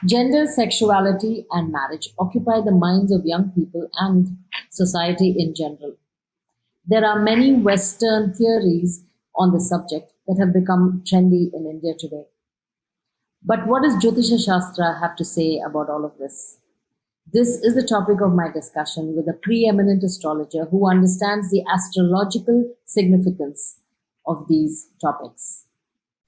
Gender, sexuality, and marriage occupy the minds of young people and society in general. There are many Western theories on the subject that have become trendy in India today. But what does Jyotisha Shastra have to say about all of this? This is the topic of my discussion with a preeminent astrologer who understands the astrological significance of these topics.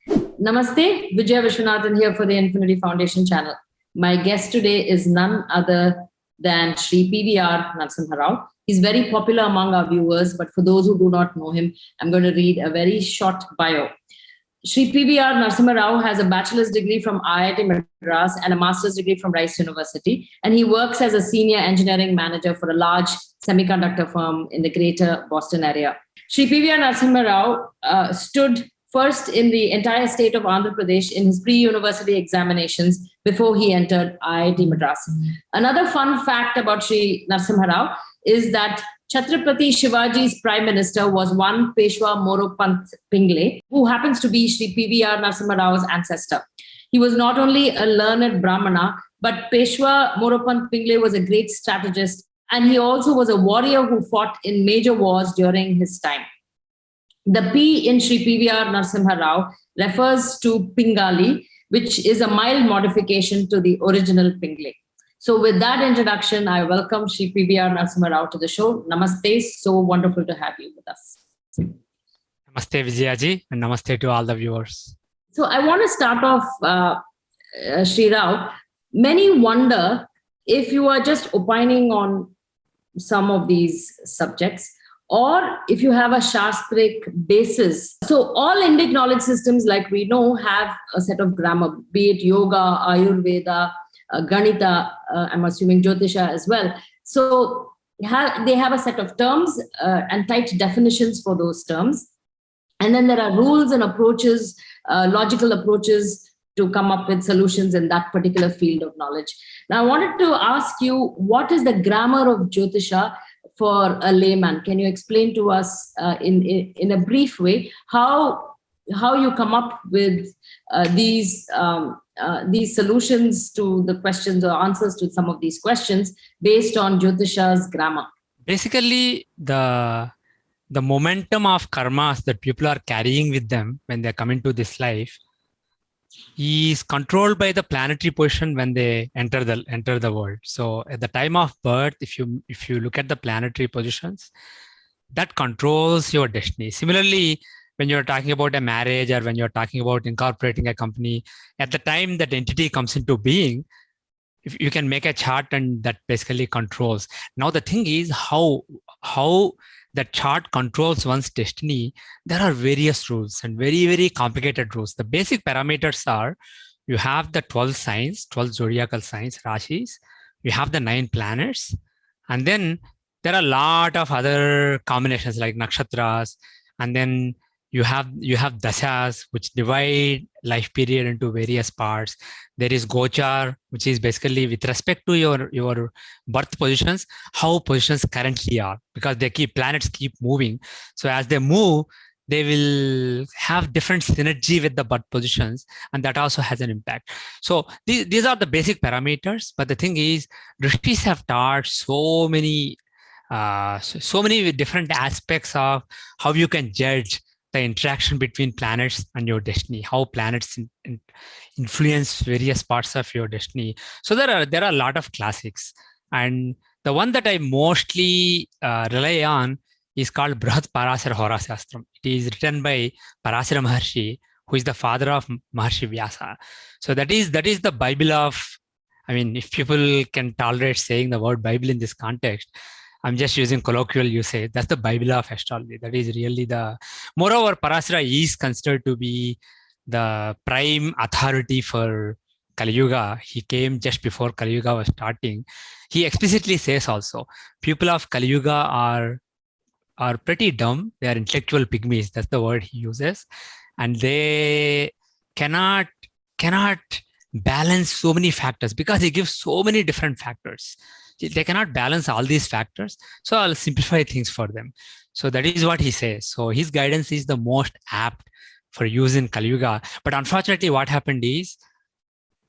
Namaste, Vijay Vishwanathan here for the Infinity Foundation channel. My guest today is none other than Sri PVR Narasimha Rao. He's very popular among our viewers, but for those who do not know him, I'm going to read a very short bio. Sri PVR Narasimha Rao has a bachelor's degree from IIT Madras and a master's degree from Rice University, and he works as a senior engineering manager for a large semiconductor firm in the greater Boston area. Sri PVR Narasimha Rao stood first in the entire state of Andhra Pradesh in his pre-university examinations before he entered IIT Madras. Another fun fact about Sri Narasimha Rao is that Chhatrapati Shivaji's prime minister was one Peshwa Moropant Pingle, who happens to be Sri PVR Narasimha Rao's ancestor. He was not only a learned Brahmana, but Peshwa Moropant Pingle was a great strategist, and he also was a warrior who fought in major wars during his time. The P in Sri PVR Narasimha Rao refers to Pingali, which is a mild modification to the original Pingle. So with that introduction, I welcome Sri PVR Narasimha Rao to the show. Namaste. So wonderful to have you with us. Namaste, Vijayaji, and namaste to all the viewers. So I want to start off, Sri Rao. Many wonder if you are just opining on some of these subjects, or if you have a Shastric basis. So all Indic knowledge systems, like we know, have a set of grammar, be it yoga, Ayurveda, Ganita, I'm assuming Jyotisha as well. So they have a set of terms and tight definitions for those terms. And then there are rules and approaches, logical approaches to come up with solutions in that particular field of knowledge. Now, I wanted to ask you, what is the grammar of Jyotisha for a layman? Can you explain to us in a brief way how you come up with these solutions to the questions or answers to some of these questions based on Jyotisha's grammar? Basically, the momentum of karmas that people are carrying with them when they come into this life is controlled by the planetary position when they enter the world. So at the time of birth, if you look at the planetary positions, that controls your destiny. Similarly, when you're talking about a marriage or when you're talking about incorporating a company, at the time that entity comes into being, if you can make a chart and that basically controls. Now the thing is how that chart controls one's destiny. There are various rules and very, very complicated rules. The basic parameters are, you have the 12 signs, 12 zodiacal signs, rashis, you have the 9 planets, and then there are a lot of other combinations like nakshatras, and then you have dashas, which divide life period into various parts. There is gochar, which is basically with respect to your birth positions, how positions currently are, because planets keep moving. So as they move, they will have different synergy with the birth positions, and that also has an impact. So these are the basic parameters. But the thing is, rishis have taught so many different aspects of how you can judge the interaction between planets and your destiny, how planets influence various parts of your destiny. So there are a lot of classics, and the one that I mostly rely on is called Brihat Parasara Horasastram. It is written by Parasara Maharshi, who is the father of Maharshi Vyasa. So that is the Bible of, I mean, if people can tolerate saying the word Bible in this context, I'm just using colloquial usage. That's the Bible of astrology. That is really moreover, Parasara is considered to be the prime authority for Kali Yuga. He came just before Kali Yuga was starting. He explicitly says also, people of Kali Yuga are pretty dumb. They are intellectual pygmies. That's the word he uses. And they cannot balance so many factors because he gives so many different factors. They cannot balance all these factors. So I'll simplify things for them. So that is what he says. So his guidance is the most apt for use in Kali Yuga. But unfortunately, what happened is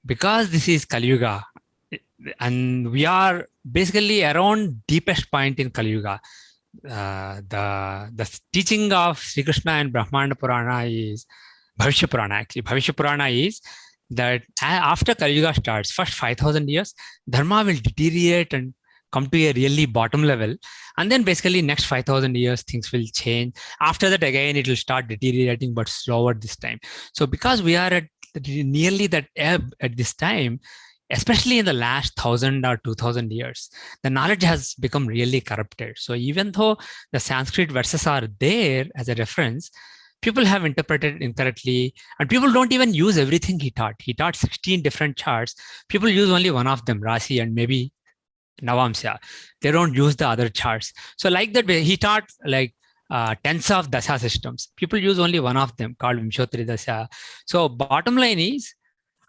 because this is Kali Yuga, and we are basically around deepest point in Kali Yuga. The teaching of Sri Krishna and Brahmanda Purana is Bhavishya Purana. Actually, Bhavishya Purana is that after Kali Yuga starts, first 5,000 years, dharma will deteriorate and come to a really bottom level, and then basically next 5,000 years things will change. After that, again it will start deteriorating, but slower this time. So because we are at nearly that ebb at this time, especially in the last 1,000 or 2,000 years, the knowledge has become really corrupted. So even though the Sanskrit verses are there as a reference, people have interpreted incorrectly, and people don't even use everything he taught. He taught 16 different charts. People use only one of them, Rasi and maybe Navamsya. They don't use the other charts. So like that way, he taught like tens of dasha systems. People use only one of them called Vimshotri Dasha. So bottom line is,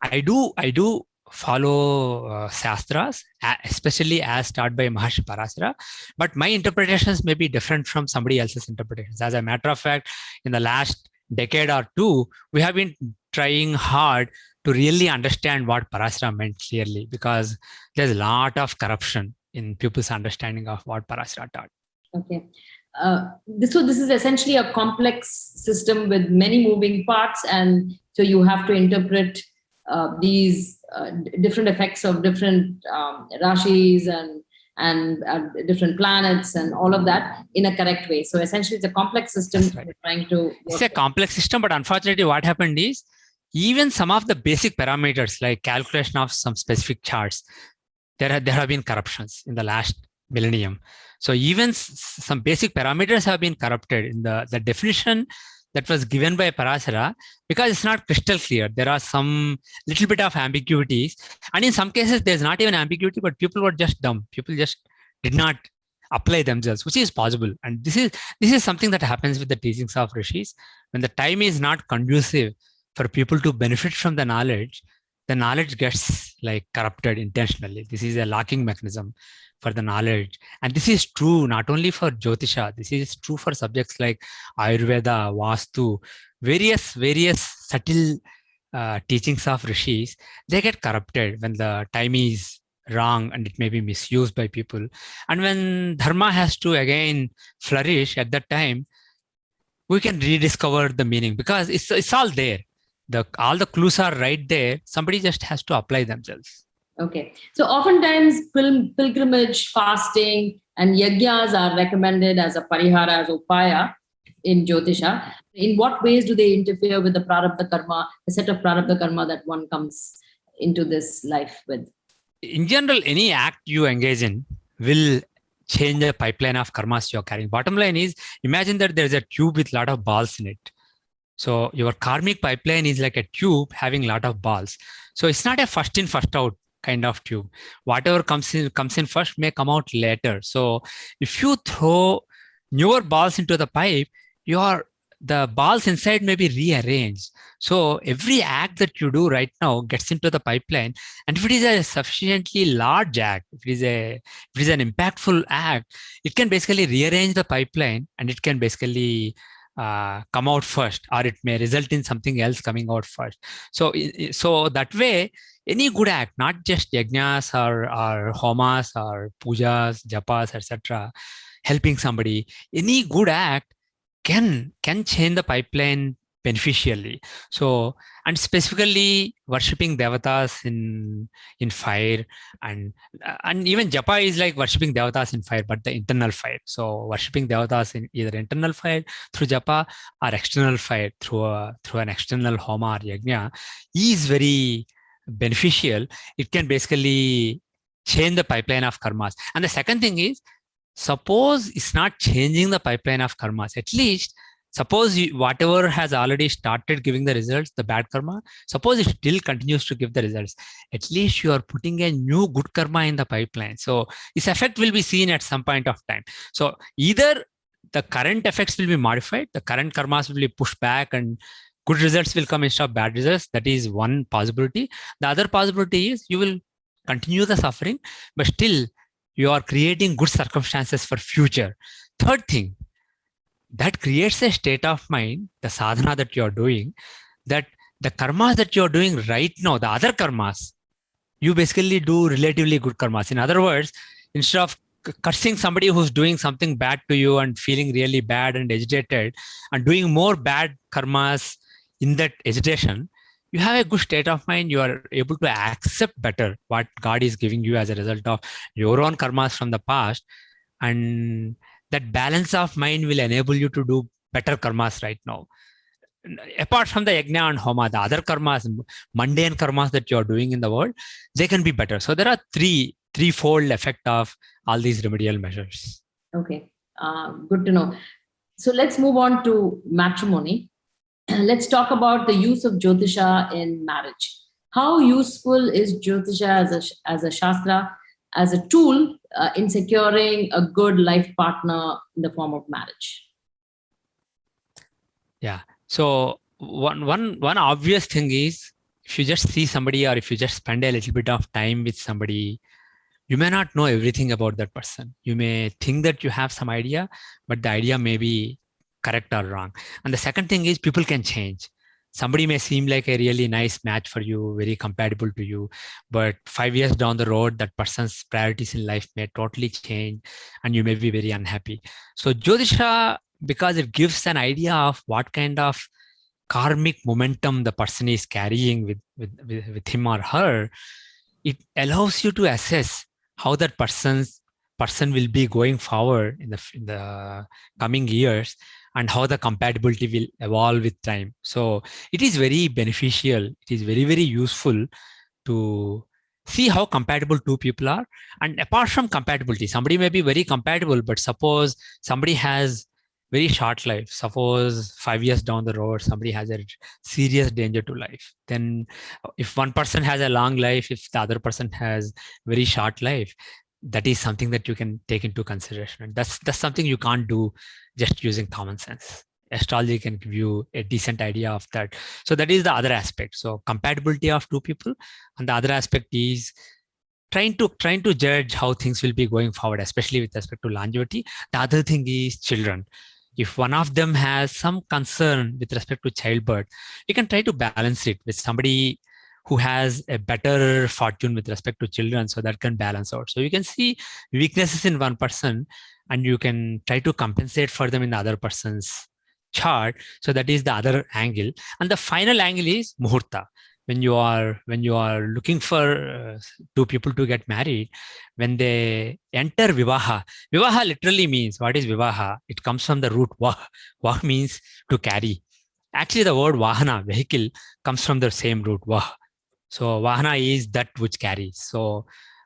I do follow Shastras, especially as taught by Maharshi Parasara, but my interpretations may be different from somebody else's interpretations. As a matter of fact, in the last decade or two, we have been trying hard to really understand what Parasara meant clearly, because there's a lot of corruption in people's understanding of what Parasara taught. Okay. So this is essentially a complex system with many moving parts, and so you have to interpret these different effects of different rashis and different planets and all of that in a correct way. So essentially, it's a complex system. That's right. We're trying to. It's a complex system, but unfortunately, what happened is even some of the basic parameters like calculation of some specific charts, there have been corruptions in the last millennium. So even some basic parameters have been corrupted in the definition that was given by Parasara, because it's not crystal clear. There are some little bit of ambiguities, and in some cases there's not even ambiguity, but people were just dumb. People just did not apply themselves, which is possible. And this is something that happens with the teachings of rishis. When the time is not conducive for people to benefit from the knowledge gets like corrupted intentionally. This is a locking mechanism for the knowledge. And this is true not only for Jyotisha, this is true for subjects like Ayurveda, Vastu, various subtle teachings of rishis. They get corrupted when the time is wrong and it may be misused by people. And when dharma has to again flourish at that time, we can rediscover the meaning, because it's all there. All the clues are right there. Somebody just has to apply themselves. Okay. So oftentimes pilgrimage, fasting, and yajnas are recommended as a parihara, as upaya in Jyotisha. In what ways do they interfere with the prarabdha karma, the set of prarabdha karma that one comes into this life with? In general, any act you engage in will change the pipeline of karmas you're carrying. Bottom line is, imagine that there's a tube with a lot of balls in it. So your karmic pipeline is like a tube having a lot of balls. So it's not a first in, first out kind of tube. Whatever comes in first may come out later. So if you throw newer balls into the pipe, the balls inside may be rearranged. So every act that you do right now gets into the pipeline. And if it is a sufficiently large act, if it is an impactful act, it can basically rearrange the pipeline, and it can basically come out first, or it may result in something else coming out first. So that way, any good act, not just yajnas or homas or pujas, japas, etc., helping somebody, any good act can change the pipeline beneficially. So, and specifically worshipping devatas in fire, and even japa is like worshipping devatas in fire, but the internal fire. So worshipping devatas in either internal fire through japa or external fire through an external homa or yajna is very beneficial. It can basically change the pipeline of karmas. And the second thing is, suppose it's not changing the pipeline of karmas, at least suppose whatever has already started giving the results, the bad karma, suppose it still continues to give the results, at least you are putting a new good karma in the pipeline. So this effect will be seen at some point of time. So either the current effects will be modified, the current karmas will be pushed back, and good results will come instead of bad results. That is one possibility. The other possibility is you will continue the suffering, but still you are creating good circumstances for future. Third thing, that creates a state of mind, the sadhana that you are doing, that the karmas that you're doing right now, the other karmas, you basically do relatively good karmas. In other words, instead of cursing somebody who's doing something bad to you and feeling really bad and agitated and doing more bad karmas in that agitation, you have a good state of mind. You are able to accept better what God is giving you as a result of your own karmas from the past. And that balance of mind will enable you to do better karmas right now. Apart from the yajna and homa, the other karmas, mundane karmas that you're doing in the world, they can be better. So there are threefold effect of all these remedial measures. Okay, good to know. So let's move on to matrimony. Let's talk about the use of Jyotisha in marriage. How useful is Jyotisha as a shastra, as a tool in securing a good life partner in the form of marriage? Yeah. So one obvious thing is, if you just see somebody or if you just spend a little bit of time with somebody, you may not know everything about that person. You may think that you have some idea, but the idea may be correct or wrong. And the second thing is, people can change. Somebody may seem like a really nice match for you, very compatible to you, but 5 years down the road, that person's priorities in life may totally change and you may be very unhappy. So Jyotisha, because it gives an idea of what kind of karmic momentum the person is carrying with him or her, it allows you to assess how that person will be going forward in the coming years, and how the compatibility will evolve with time. So it is very beneficial. It is very, very useful to see how compatible two people are. And apart from compatibility, somebody may be very compatible, but suppose somebody has very short life. Suppose 5 years down the road, somebody has a serious danger to life. Then if one person has a long life, if the other person has very short life, that is something that you can take into consideration. And that's something you can't do just using common sense. Astrology can give you a decent idea of that. So that is the other aspect. So compatibility of two people, and the other aspect is trying to judge how things will be going forward, especially with respect to longevity. The other thing is children. If one of them has some concern with respect to childbirth, you can try to balance it with somebody who has a better fortune with respect to children, so that can balance out. So you can see weaknesses in one person and you can try to compensate for them in the other person's chart. So that is the other angle. And the final angle is muhurta. When you are looking for two people to get married, when they enter vivaha literally means, what is vivaha? It comes from the root vah. Vah means to carry. Actually, the word vahana, vehicle, comes from the same root vah. So vahana is that which carries. So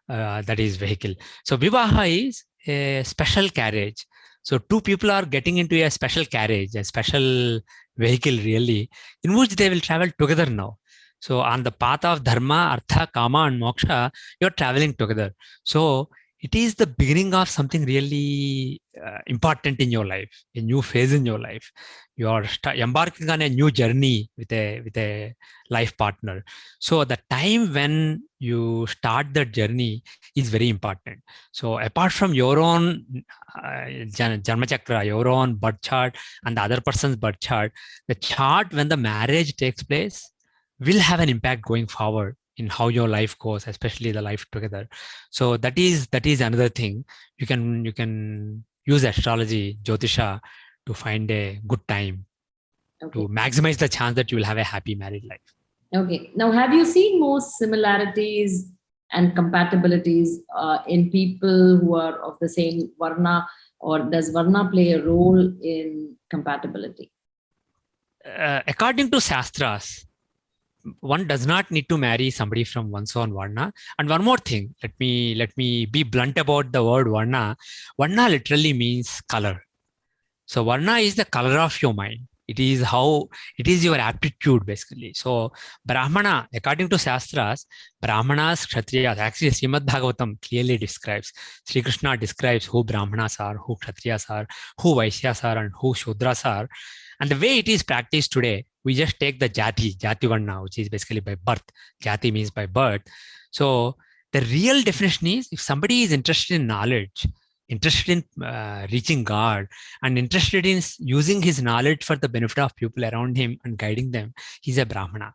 that is vehicle. So vivaha is a special carriage. So two people are getting into a special carriage, a special vehicle really, in which they will travel together now. So on the path of dharma, artha, kama, and moksha, you're traveling together. So it is the beginning of something really important in your life, a new phase in your life. You are embarking on a new journey with a life partner. So the time when you start that journey is very important. So apart from your own Janma Chakra, your own birth chart and the other person's birth chart, the chart when the marriage takes place will have an impact going forward in how your life goes, especially the life together. So that is another thing. You can use astrology, Jyotisha, to find a good time, to maximize the chance that you will have a happy married life. Okay. Now, have you seen more similarities and compatibilities in people who are of the same Varna, or does Varna play a role in compatibility? According to Shastras, one does not need to marry somebody from one's own Varna. And one more thing, let me be blunt about the word Varna. Varna literally means color. So Varna is the color of your mind. It is your aptitude basically. So Brahmana, according to Shastras, Brahmanas, Kshatriyas, actually Srimad Bhagavatam clearly describes, Sri Krishna describes who Brahmanas are, who Kshatriyas are, who Vaishyas are, and who Shudras are. And the way it is practiced today, we just take the Jati Varna, which is basically by birth. Jati means by birth. So the real definition is, if somebody is interested in knowledge, interested in reaching God, and interested in using his knowledge for the benefit of people around him and guiding them, he's a Brahmana.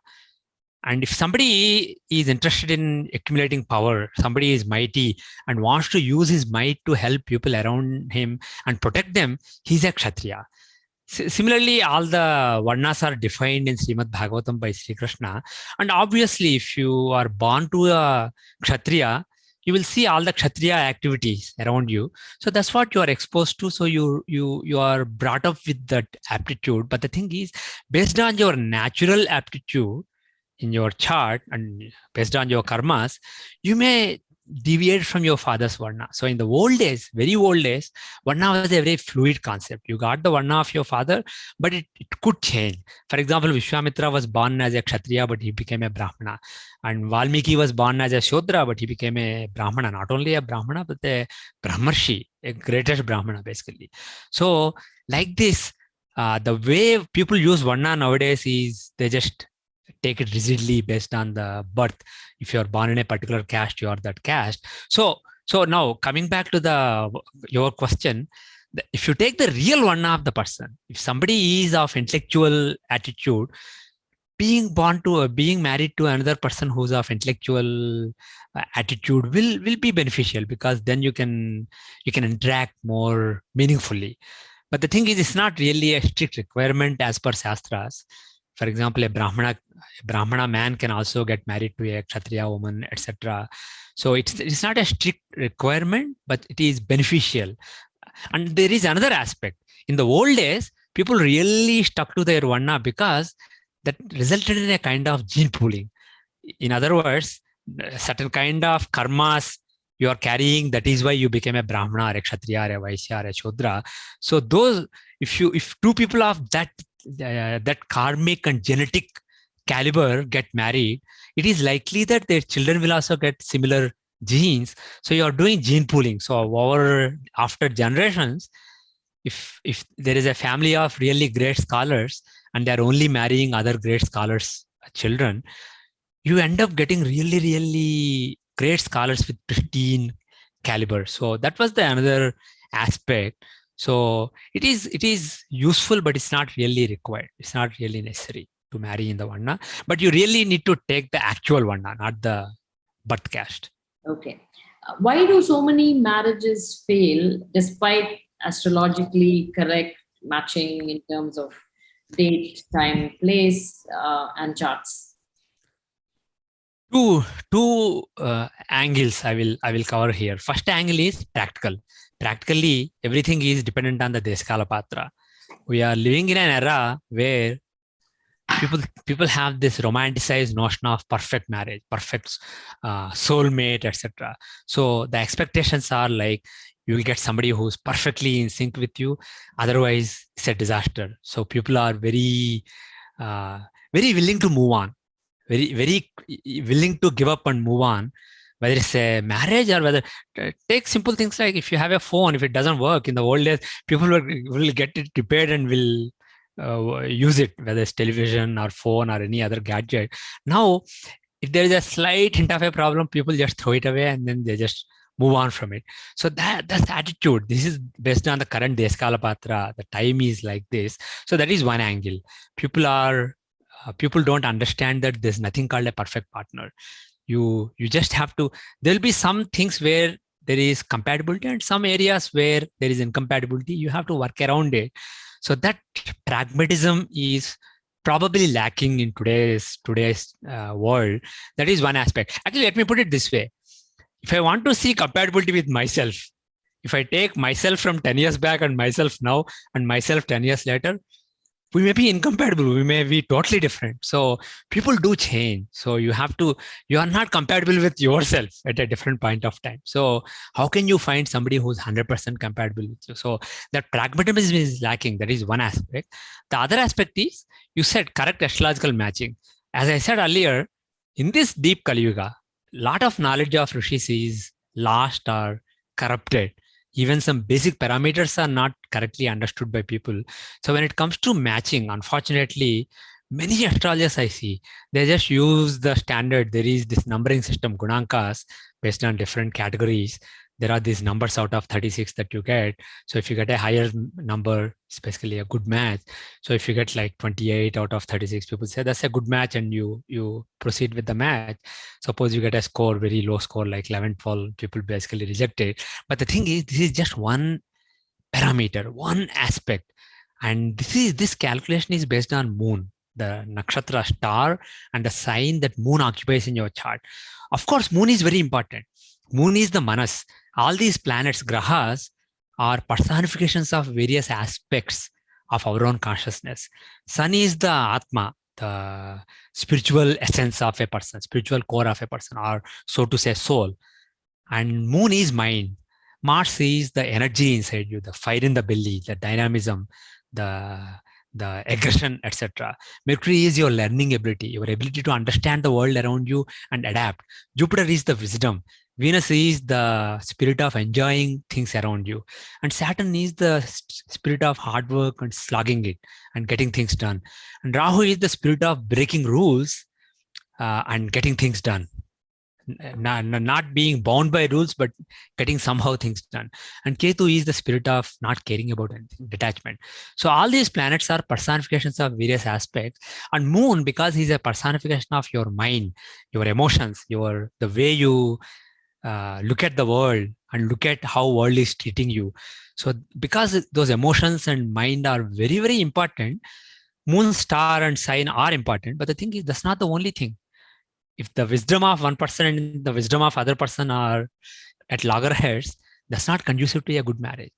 And if somebody is interested in accumulating power, somebody is mighty and wants to use his might to help people around him and protect them, he's a Kshatriya. Similarly, all the Varnas are defined in Srimad Bhagavatam by Sri Krishna. And obviously, if you are born to a Kshatriya, you will see all the Kshatriya activities around you. So that's what you are exposed to. So you are brought up with that aptitude. But the thing is, based on your natural aptitude in your chart and based on your karmas, you may deviate from your father's Varna. So in the old days, very old days, Varna was a very fluid concept. You got the Varna of your father, but it could change. For example, Vishwamitra was born as a Kshatriya, but he became a Brahmana. And Valmiki was born as a Shodra, but he became a Brahmana. Not only a Brahmana, but a Brahmarshi, a greatest Brahmana, basically. So like this, the way people use Varna nowadays is they just take it rigidly based on the birth. If you're born in a particular caste, you are that caste. So now coming back to your question, if you take the real Varna of the person, if somebody is of intellectual attitude, being married to another person who's of intellectual attitude will be beneficial, because then you can interact more meaningfully. But the thing is, it's not really a strict requirement as per Shastras. For example, a Brahmana man can also get married to a Kshatriya woman, etc. So it's not a strict requirement, but it is beneficial. And there is another aspect. In the old days, people really stuck to their Varna because that resulted in a kind of gene pooling. In other words, a certain kind of karmas you are carrying, that is why you became a Brahmana or a Kshatriya or a Vaishya or a Shodra. So those, if two people of that karmic and genetic caliber get married, it is likely that their children will also get similar genes. So you are doing gene pooling. So after generations, if there is a family of really great scholars and they are only marrying other great scholars' children, you end up getting really, really great scholars with pristine caliber. So that was the another aspect. So it is useful, but it's not really required. It's not really necessary to marry in the Varna, but you really need to take the actual Varna, not the birth caste. Okay. Why do so many marriages fail despite astrologically correct matching in terms of date, time, place, and charts? Two angles I will cover here. First angle is practical. Practically, everything is dependent on the Deskala Patra. We are living in an era where people have this romanticized notion of perfect marriage, perfect soulmate, etc. So the expectations are like you will get somebody who's perfectly in sync with you. Otherwise, it's a disaster. So people are very willing to move on, very willing to give up and move on, whether it's a marriage or whether take simple things like if you have a phone, if it doesn't work in the old days, people will get it repaired and will use it, whether it's television or phone or any other gadget. Now, if there is a slight hint of a problem, people just throw it away and then they just move on from it. So that's the attitude. This is based on the current Deskala Patra. The time is like this. So that is one angle. People don't understand that there's nothing called a perfect partner. You just have to, there'll be some things where there is compatibility and some areas where there is incompatibility. You have to work around it. So that pragmatism is probably lacking in today's world. That is one aspect. Actually, let me put it this way. If I want to see compatibility with myself, if I take myself from 10 years back and myself now and myself 10 years later, we may be incompatible. We may be totally different. So people do change. So you are not compatible with yourself at a different point of time. So how can you find somebody who's 100% compatible with you? So that pragmatism is lacking. That is one aspect. The other aspect is, you said correct astrological matching. As I said earlier, in this deep Kali Yuga, lot of knowledge of rishis is lost or corrupted. Even some basic parameters are not correctly understood by people. So when it comes to matching, unfortunately, many astrologers I see, they just use the standard. There is this numbering system, gunankas, based on different categories. there are these numbers out of 36 that you get. So if you get a higher number, it's basically a good match. So if you get like 28 out of 36, people say that's a good match, and you proceed with the match. Suppose you get a score, very low score, like 11, 12, people basically reject it. But the thing is, this is just one parameter, one aspect. And this calculation is based on moon, the nakshatra star, and the sign that moon occupies in your chart. Of course, moon is very important. Moon is the manas. All these planets, grahas, are personifications of various aspects of our own consciousness. Sun is the atma, the spiritual essence of a person, spiritual core of a person, or so to say, soul. And moon is mind. Mars is the energy inside you, the fire in the belly, the dynamism, the aggression, etc. Mercury is your learning ability, your ability to understand the world around you and adapt. Jupiter is the wisdom. Venus is the spirit of enjoying things around you. And Saturn is the spirit of hard work and slogging it and getting things done. And Rahu is the spirit of breaking rules and getting things done. Not being bound by rules, but getting somehow things done. And Ketu is the spirit of not caring about anything, detachment. So all these planets are personifications of various aspects. And Moon, because he's a personification of your mind, your emotions, the way you look at the world and look at how world is treating you. So because those emotions and mind are very, very important, Moon, star, and sign are important. But the thing is, that's not the only thing. If the wisdom of one person and the wisdom of other person are at loggerheads, that's not conducive to a good marriage.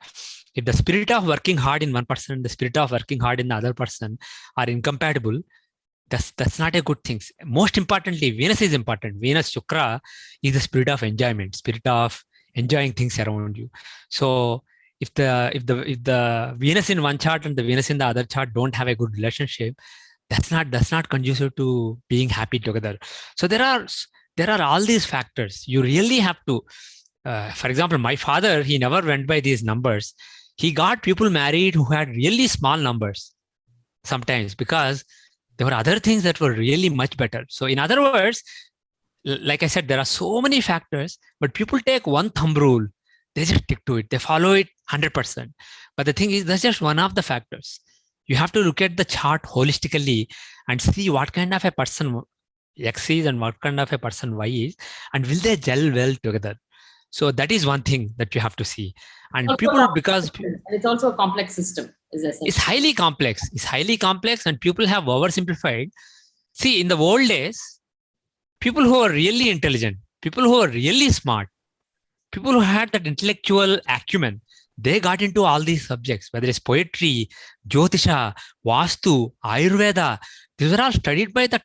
If the spirit of working hard in one person and the spirit of working hard in the other person are incompatible, that's not a good thing. Most importantly, Venus is important. Venus, Shukra, is the spirit of enjoyment, spirit of enjoying things around you. So if the Venus in one chart and the Venus in the other chart don't have a good relationship, that's not conducive to being happy together. So there are all these factors. You really have to, for example, my father, he never went by these numbers. He got people married who had really small numbers sometimes because there were other things that were really much better. So in other words, like I said, there are so many factors, but people take one thumb rule. They just stick to it. They follow it 100%. But the thing is, that's just one of the factors. You have to look at the chart holistically and see what kind of a person X is and what kind of a person Y is, and will they gel well together. So that is one thing that you have to see. And people, because it's also a complex system, it's highly complex. It's highly complex, and people have oversimplified. See, in the old days, people who are really intelligent, people who are really smart, people who had that intellectual acumen, they got into all these subjects, whether it's poetry, Jyotisha, Vastu, Ayurveda. These are all studied by the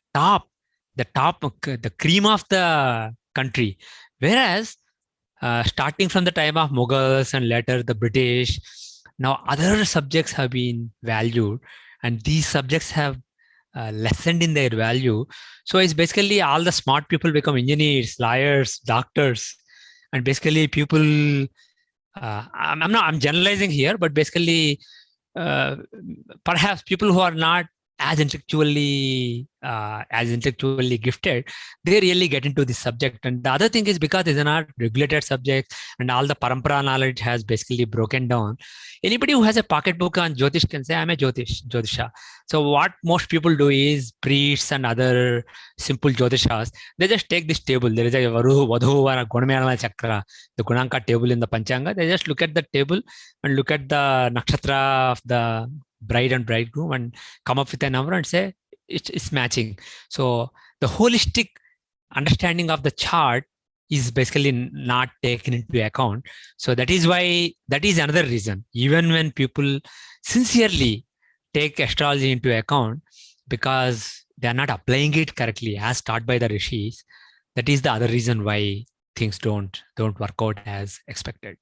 cream of the country. Whereas, starting from the time of Mughals and later the British, now other subjects have been valued, and these subjects have lessened in their value. So it's basically all the smart people become engineers, lawyers, doctors, and basically people. I'm generalizing here, but basically, perhaps people who are not as intellectually gifted, they really get into this subject. And the other thing is because these are not regulated subjects and all the parampara knowledge has basically broken down. Anybody who has a pocketbook on Jyotish can say, I'm a Jyotisha. So what most people do is priests and other simple Jyotishas, they just take this table. There is a Vadhu or a Gunamyana Chakra, the Gunanka table in the Panchanga. They just look at the table and look at the nakshatra of the bride and bridegroom and come up with a number and say it's matching. So the holistic understanding of the chart is basically not taken into account. So that is another reason. Even when people sincerely take astrology into account, because they are not applying it correctly as taught by the rishis, that is the other reason why things don't work out as expected.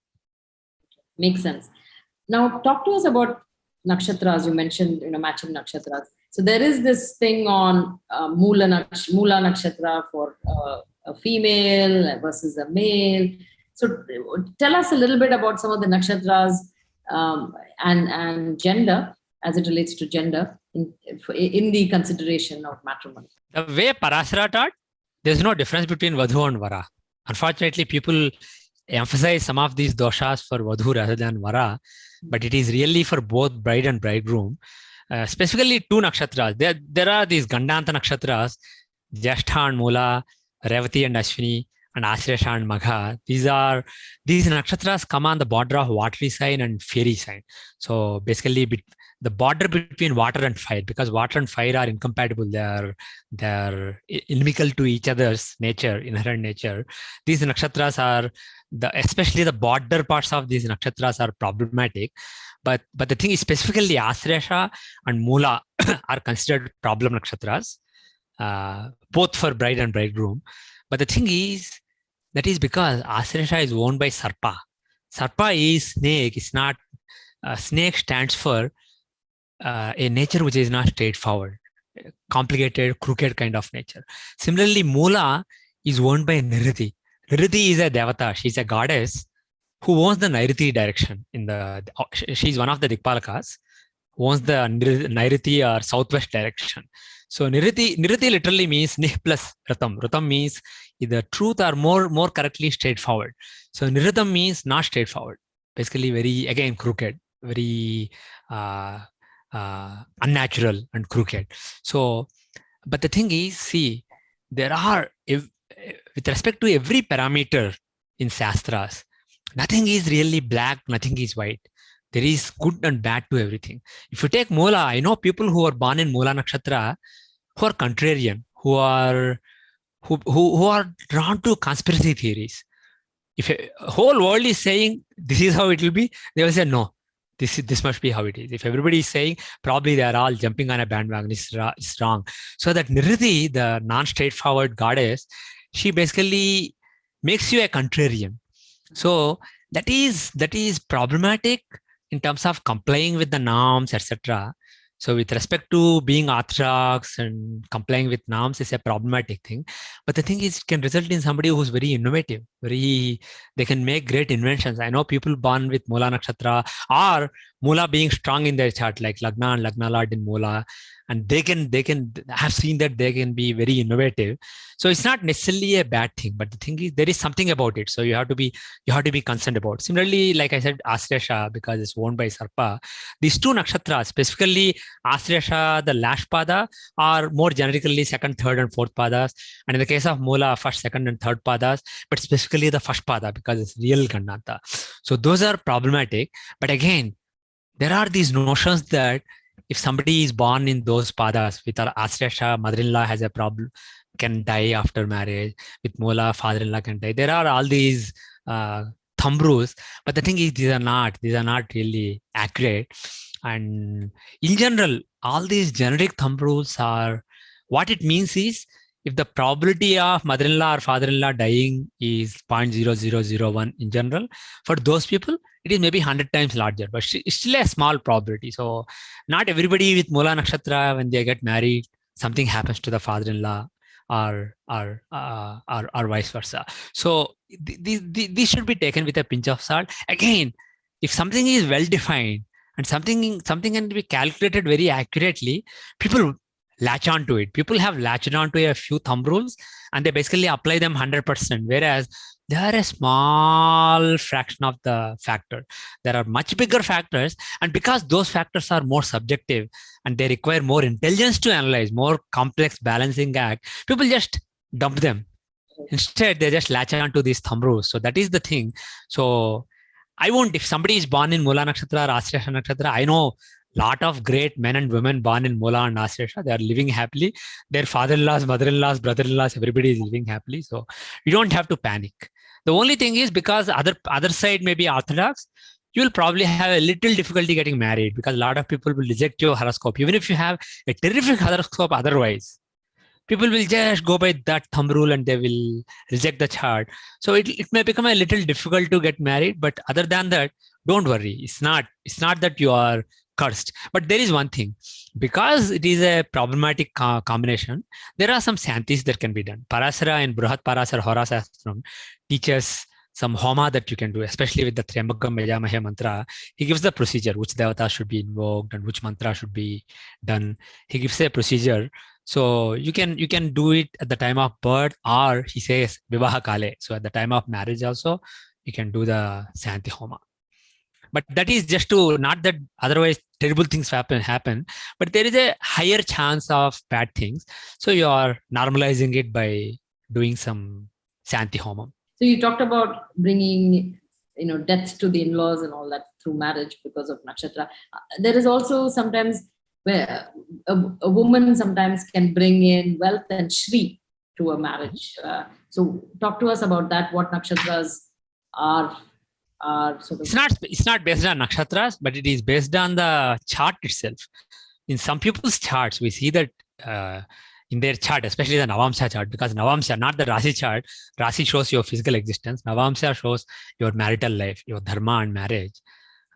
Makes sense. Now talk to us about nakshatras. You mentioned, matching nakshatras. So there is this thing on Mula Nakshatra for a female versus a male. So tell us a little bit about some of the nakshatras and gender as it relates to gender in the consideration of matrimony. The way Parasara taught, there's no difference between Vadhu and Vara. Unfortunately, people emphasize some of these doshas for Vadhu rather than Vara, but it is really for both bride and bridegroom. Specifically, two nakshatras. There are these Gandanta nakshatras, Jyeshtha and Mula, Revati and Ashwini, and Ashlesha and Magha. These nakshatras come on the border of watery sign and fiery sign. So basically, the border between water and fire, because water and fire are incompatible. They're inimical to each other's nature, inherent nature. These nakshatras are especially the border parts of these nakshatras are problematic. But the thing is, specifically Ashlesha and Mula are considered problem nakshatras, both for bride and bridegroom. But the thing is, that is because Ashlesha is owned by Sarpa. Sarpa is snake. It's not. Snake stands for a nature which is not straightforward, complicated, crooked kind of nature. Similarly, Mula is owned by Niriti. Niriti is a devata. She's a goddess who owns the Nairiti direction. She's one of the Dikpalakas, who owns the Nairiti or southwest direction. So Niriti literally means Nih plus Ratam. Ratam means either truth or more correctly straightforward. So Niritam means not straightforward. Basically very, again, crooked, very unnatural and crooked. So, but the thing is, see, there are, with respect to every parameter in Shastras, nothing is really black, nothing is white. There is good and bad to everything. If you take Mula, I know people who are born in Mula Nakshatra who are contrarian, who are drawn to conspiracy theories. If a whole world is saying this is how it will be, they will say no, this must be how it is. If everybody is saying, probably they are all jumping on a bandwagon, it's wrong. So that Niriti, the non-straightforward goddess, she basically makes you a contrarian. So that is problematic in terms of complying with the norms, etc. So with respect to being orthodox and complying with norms is a problematic thing. But the thing is, it can result in somebody who's very innovative, they can make great inventions. I know people born with Mula Nakshatra or Mula being strong in their chart, like Lagna and Lagna Lord in Mula, and they can have seen that they can be very innovative. So it's not necessarily a bad thing, but the thing is, there is something about it. So you have to be concerned about. Similarly, like I said, Ashlesha, because it's owned by Sarpa, these two nakshatras, specifically Ashlesha, the last pada, are more generically second, third, and fourth padas. And in the case of Mula, first, second, and third padas, but specifically the first pada because it's real Gandanta. So those are problematic. But again, there are these notions that if somebody is born in those padas, with our Ashlesha, mother-in-law has a problem, can die after marriage. With Mula, father-in-law can die. There are all these thumb rules, but the thing is, these are not really accurate. And in general, all these generic thumb rules are, what it means is, if the probability of mother-in-law or father-in-law dying is 0.0001 in general, for those people, it is maybe 100 times larger, but it's still a small probability. So not everybody with Mula Nakshatra, when they get married, something happens to the father-in-law or vice versa. So these should be taken with a pinch of salt. Again, if something is well-defined and something can be calculated very accurately, people latch on to it. People have latched on to a few thumb rules and they basically apply them 100%, whereas they are a small fraction of the factor. There are much bigger factors, and because those factors are more subjective and they require more intelligence to analyze, more complex balancing act, people just dump them. Instead, they just latch on to these thumb rules. So that is the thing. So I won't, if somebody is born in Mula Nakshatra or Ashlesha Nakshatra, I know lot of great men and women born in Mula and Ashlesha, they are living happily. Their father-in-laws, mother-in-laws, brother-in-laws, everybody is living happily. So you don't have to panic. The only thing is, because other side may be orthodox, you will probably have a little difficulty getting married because a lot of people will reject your horoscope. Even if you have a terrific horoscope otherwise, people will just go by that thumb rule and they will reject the chart. So it may become a little difficult to get married, but other than that, don't worry. It's not that you are cursed. But there is one thing, because it is a problematic combination, there are some shantis that can be done. Parasara and Bruhat Parasara Horasastram teaches some homa that you can do, especially with the Triambakam Yajamahe mantra. He gives the procedure, which devata should be invoked and which mantra should be done. He gives a procedure. So you can do it at the time of birth, or he says Vivaha Kale. So at the time of marriage also, you can do the Santi Homa. But that is just to, not that otherwise terrible things happen, but there is a higher chance of bad things. So you are normalizing it by doing some Santi Homam. So you talked about bringing, death to the in-laws and all that through marriage because of nakshatra. There is also sometimes where a woman sometimes can bring in wealth and shri to a marriage. So talk to us about that. What nakshatras are sort of. It's not based on nakshatras, but it is based on the chart itself. In some people's charts, we see that in their chart, especially the Navamsa chart, because Navamsa, not the Rasi chart, Rasi shows your physical existence. Navamsa shows your marital life, your dharma and marriage.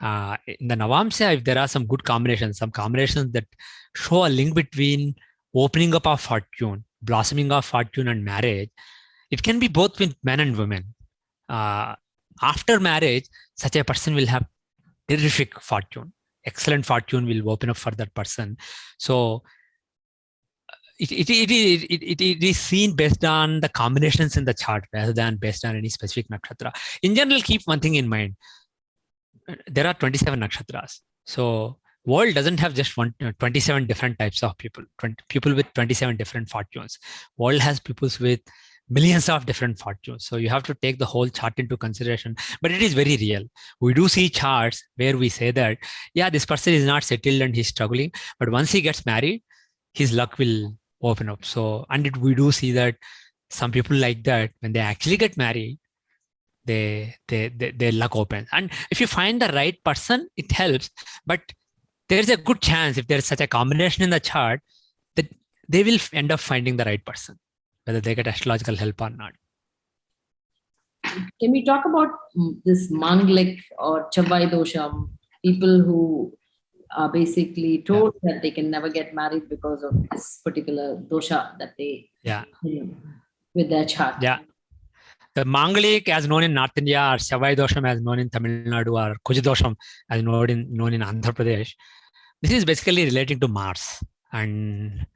In the Navamsa, if there are some good combinations, some combinations that show a link between opening up of fortune, blossoming of fortune and marriage, it can be both with men and women. After marriage, such a person will have terrific fortune. Excellent fortune will open up for that person. So it is seen based on the combinations in the chart rather than based on any specific nakshatra. In general, keep one thing in mind. There are 27 nakshatras. So world doesn't have just 27 different types of people, people with 27 different fortunes. World has people with millions of different fortunes. So you have to take the whole chart into consideration, but it is very real. We do see charts where we say that, yeah, this person is not settled and he's struggling, but once he gets married, his luck will open up. So, and we do see that some people like that, when they actually get married, their luck opens. And if you find the right person, it helps. But there's a good chance, if there's such a combination in the chart, that they will end up finding the right person, whether they get astrological help or not. Can we talk about this Manglik or Chavai Dosha, people who are basically told that they can never get married because of this particular dosha that they with their chart? Yeah. The Manglik as known in North India, or Chavai Dosham as known in Tamil Nadu, or Kuj Dosham as known in Andhra Pradesh, this is basically relating to Mars. And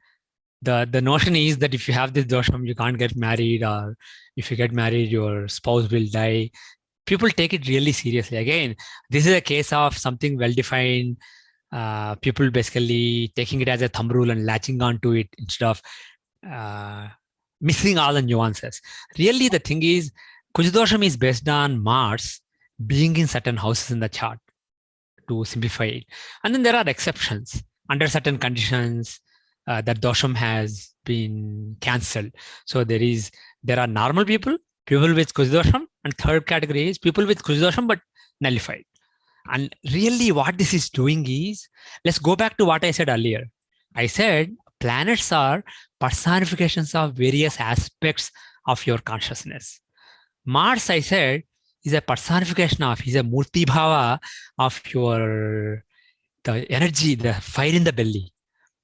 the notion is that if you have this dosham, you can't get married, or if you get married, your spouse will die. People take it really seriously. Again, this is a case of something well-defined. People basically taking it as a thumb rule and latching onto it instead of missing all the nuances. Really, the thing is, Kujadosham is based on Mars being in certain houses in the chart, to simplify it. And then there are exceptions. Under certain conditions, that dosham has been cancelled. So there are normal people with Kujadosham, and third category is people with Kujadosham but nullified. And really what this is doing is, let's go back to what I said earlier. I said planets are personifications of various aspects of your consciousness. Mars, I said, is a personification of, is a Murti Bhava of the energy, the fire in the belly,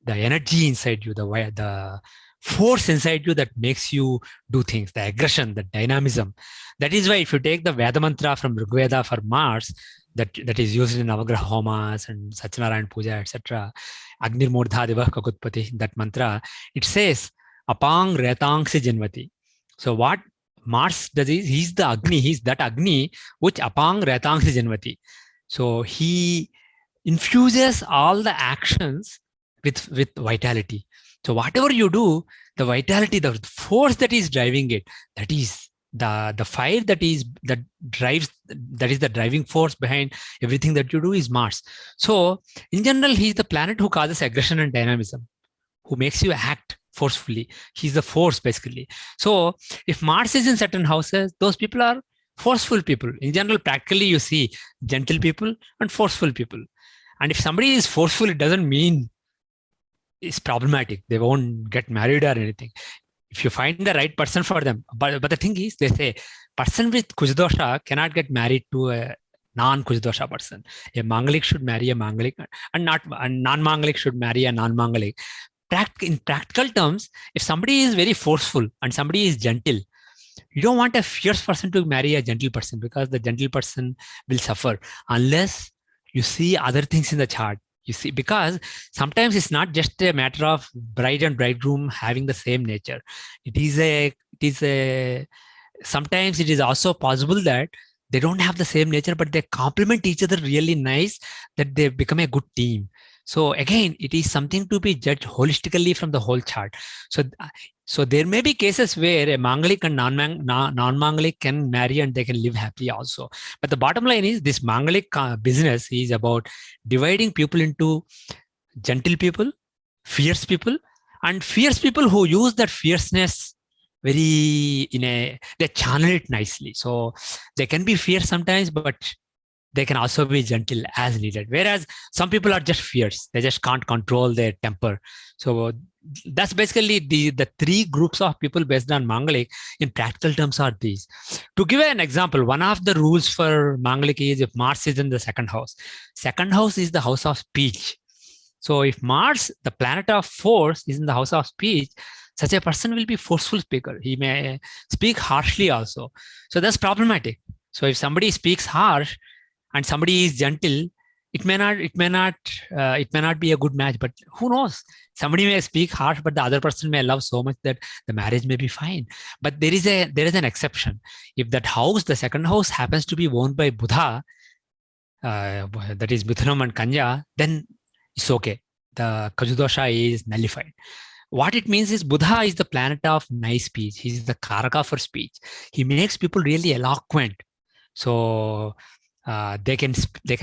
the energy inside you, the force inside you that makes you do things, the aggression, the dynamism. That is why if you take the Veda mantra from Rig Veda for Mars, that is used in Navagraha Homas and Satyanarayan Puja, etc. Agnir Murdha Devah Kakutpati, that mantra, it says, Apang Retang Se Janvati. So what Mars does is, he's the Agni, he's that Agni which Apang Retang Se Janvati. So he infuses all the actions with vitality. So whatever you do, the vitality, the force that is driving it, that is the fire that is the driving force behind everything that you do is Mars. So in general, he's the planet who causes aggression and dynamism, who makes you act forcefully. He's the force basically. So if Mars is in certain houses, those people are forceful people. In general, practically you see gentle people and forceful people. And if somebody is forceful, it doesn't mean it's problematic. They won't get married or anything. If you find the right person for them. But the thing is, they say, person with Kujdosha cannot get married to a non-Kujdosha person. A Manglik should marry a Manglik, and non-Manglik should marry a non-Manglik. In practical terms, if somebody is very forceful and somebody is gentle, you don't want a fierce person to marry a gentle person, because the gentle person will suffer unless you see other things in the chart. You see, because sometimes it's not just a matter of bride and bridegroom having the same nature. Sometimes it is also possible that They don't have the same nature, but they complement each other really nice, that they become a good team. So again, it is something to be judged holistically from the whole chart. So there may be cases where a Manglik and non-Manglik can marry and they can live happily also. But the bottom line is, this Manglik business is about dividing people into gentle people, fierce people, and fierce people who use that fierceness they channel it nicely. So they can be fierce sometimes, but they can also be gentle as needed. Whereas some people are just fierce. They just can't control their temper. So that's basically the three groups of people based on Manglik in practical terms are these. To give an example, one of the rules for Manglik is if Mars is in the second house. Second house is the house of speech. So if Mars, the planet of force, is in the house of speech, such a person will be forceful speaker. He may speak harshly also. So that's problematic. So if somebody speaks harsh and somebody is gentle, it may not be a good match. But who knows? Somebody may speak harsh, but the other person may love so much that the marriage may be fine. But there is an exception. If that house, the second house, happens to be owned by Buddha, that is Mithunam and Kanya, then it's okay. The Kajudosha is nullified. What it means is Buddha is the planet of nice speech. He's the Karaka for speech. He makes people really eloquent. So they can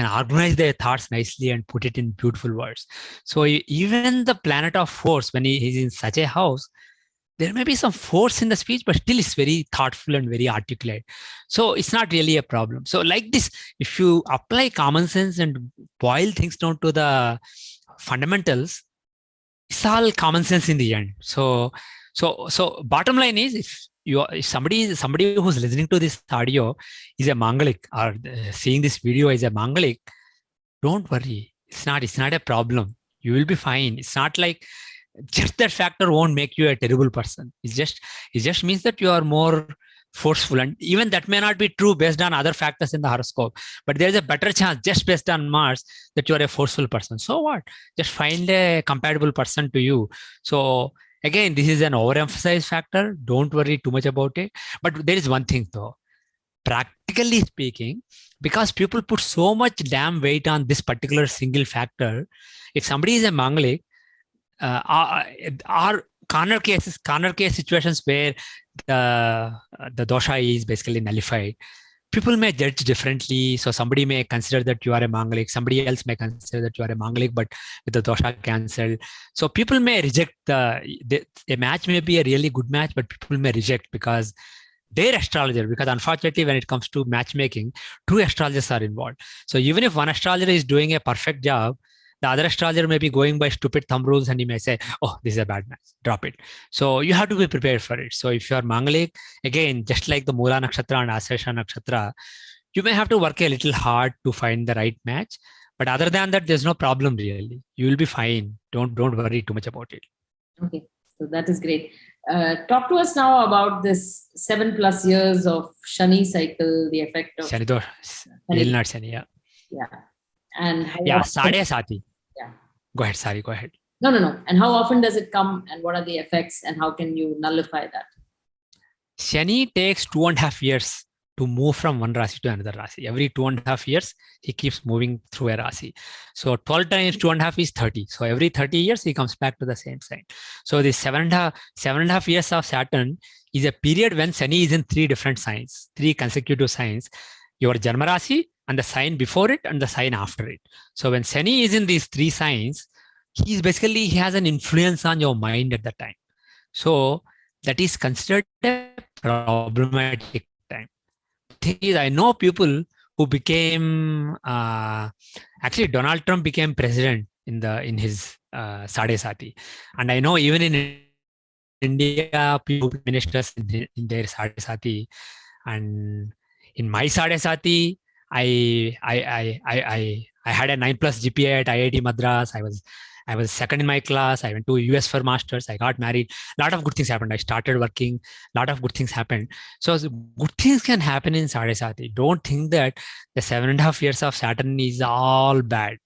organize their thoughts nicely and put it in beautiful words. So even the planet of force, when he's in such a house, there may be some force in the speech, but still it's very thoughtful and very articulate. So it's not really a problem. So like this, if you apply common sense and boil things down to the fundamentals, it's all common sense in the end. So bottom line is, if somebody who's listening to this audio is a Manglik, or seeing this video is a Manglik, don't worry. It's not a problem. You will be fine. It's not like just that factor won't make you a terrible person. It just means that you are more forceful, and even that may not be true based on other factors in the horoscope, but there's a better chance just based on Mars that you are a forceful person. So what? Just find a compatible person to you. So again, this is an overemphasized factor. Don't worry too much about it. But there is one thing though, practically speaking, because people put so much damn weight on this particular single factor, if somebody is a Manglik, are corner case situations where the dosha is basically nullified, people may judge differently. So somebody may consider that you are a Manglik, somebody else may consider that you are a Manglik, but with the dosha cancelled. So people may reject a match may be a really good match, but people may reject because their astrologer, because unfortunately when it comes to matchmaking, two astrologers are involved. So even if one astrologer is doing a perfect job, the other astrologer may be going by stupid thumb rules and he may say, oh, this is a bad match, drop it. So you have to be prepared for it. So if you are Manglik, again, just like the Mula Nakshatra and Asesha Nakshatra, you may have to work a little hard to find the right match. But other than that, there's no problem really. You will be fine. Don't worry too much about it. Okay, so that is great. Talk to us now about this 7+ years of Shani cycle, the effect of Shani Shani, yeah. Yeah. And Sade Sati. Yeah. Go ahead, Sari, go ahead. No. And how often does it come and what are the effects and how can you nullify that? Shani takes 2.5 years to move from one Rasi to another Rasi. Every 2.5 years, he keeps moving through a Rasi. So 12 times 2.5 is 30. So every 30 years, he comes back to the same sign. So the 7.5 years of Saturn is a period when Sani is in 3 different signs, 3 consecutive signs. Your Janma Rasi, and the sign before it and the sign after it. So when Sani is in these 3 signs, he has an influence on your mind at that time. So that is considered a problematic time. The thing is, I know people who became, actually Donald Trump became president in his Sade Sati. And I know even in India, people ministers in their Sade Sati. And in my Sade Sati, I had a 9+ GPA at IIT Madras. I was second in my class. I went to US for masters. I got married. A lot of good things happened. I started working. A lot of good things happened. So good things can happen in Sade Sati. Don't think that the 7.5 years of Saturn is all bad.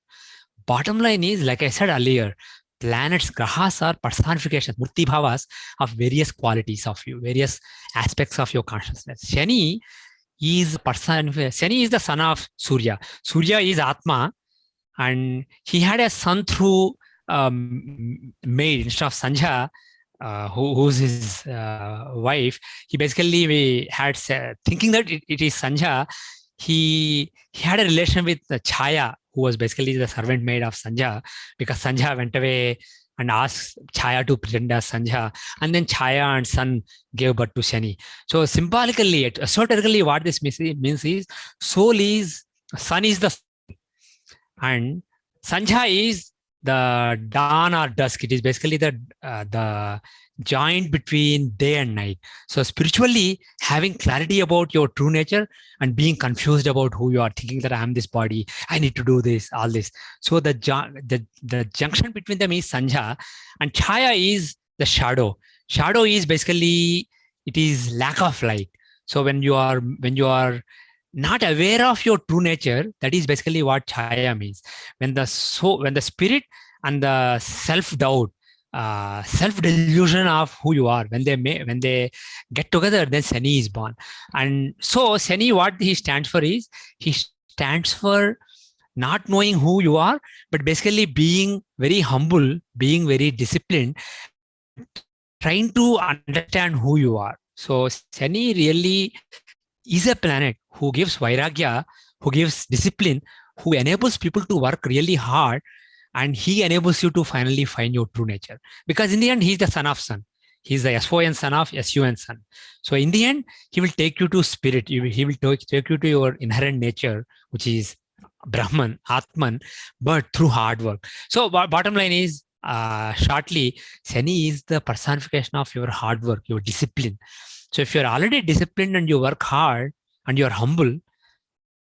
Bottom line is, like I said earlier, planets, grahas are personifications, murti bhavas of various qualities of you, various aspects of your consciousness. Shani is person. Sani is the son of Surya. Surya is Atma, and he had a son through maid instead of Sanja, who's his wife. He basically had thinking that it is Sanja. He had a relation with Chaya, who was basically the servant maid of Sanja, because Sanja went away and asked Chaya to pretend as Sanja, and then Chaya and son gave birth to Shani. So symbolically, esoterically, what this means is soul is sun is the, and Sanja is the dawn or dusk. It is basically the joint between day and night. So spiritually, having clarity about your true nature and being confused about who you are, thinking that I am this body, I need to do this, all this. So the junction between them is Sanja, and Chaya is the shadow. Shadow is basically, it is lack of light. So when you are not aware of your true nature, that is basically what Chaya means. When the spirit and the self-doubt, self-delusion of who you are, when they get together, then Sani is born. And so Sani, what he stands for is, he stands for not knowing who you are, but basically being very humble, being very disciplined, trying to understand who you are. So Sani really is a planet who gives vairagya, who gives discipline, who enables people to work really hard, and he enables you to finally find your true nature. Because in the end, he's the son of sun. He's the SON son of SUN son. So in the end, he will take you to spirit. He will take you to your inherent nature, which is Brahman, Atman, but through hard work. So bottom line is, shortly, Sani is the personification of your hard work, your discipline. So if you're already disciplined and you work hard and you're humble,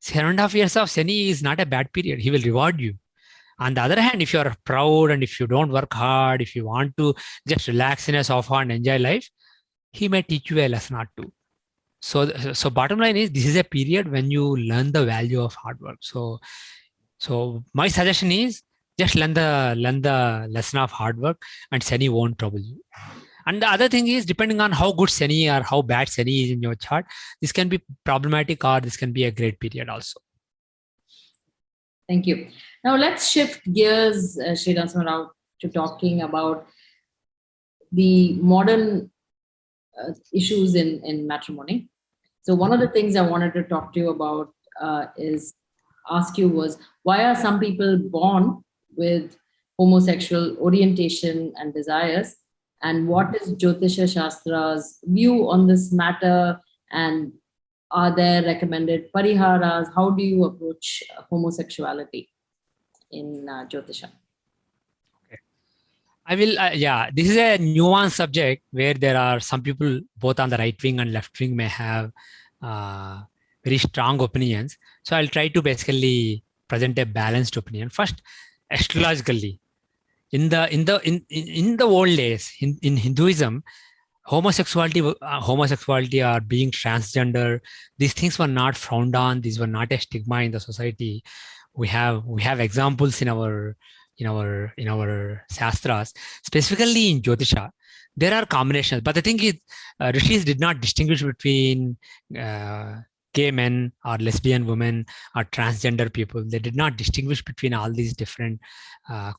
7.5 years of Sani is not a bad period. He will reward you. On the other hand, if you're proud and if you don't work hard, if you want to just relax in a sofa and enjoy life, he may teach you a lesson or two. So bottom line is, this is a period when you learn the value of hard work. So my suggestion is, just learn the lesson of hard work, and Sani won't trouble you. And the other thing is, depending on how good Sani or how bad Sani is in your chart, this can be problematic or this can be a great period also. Thank you. Now let's shift gears, Sri Narasimha Rao, to talking about the modern issues in matrimony. So one of the things I wanted to talk to you about was, why are some people born with homosexual orientation and desires? And what is Jyotisha Shastra's view on this matter? And are there recommended pariharas? How do you approach homosexuality in Jyotisha? Okay. I will, this is a nuanced subject where there are some people both on the right wing and left wing may have very strong opinions. So I'll try to basically present a balanced opinion. First, astrologically, in the old days, in Hinduism, homosexuality or being transgender, these things were not frowned on. These were not a stigma in the society. We have examples in our shastras, specifically in Jyotisha. There are combinations, but the thing is, rishis did not distinguish between gay men or lesbian women or transgender people. They did not distinguish between all these different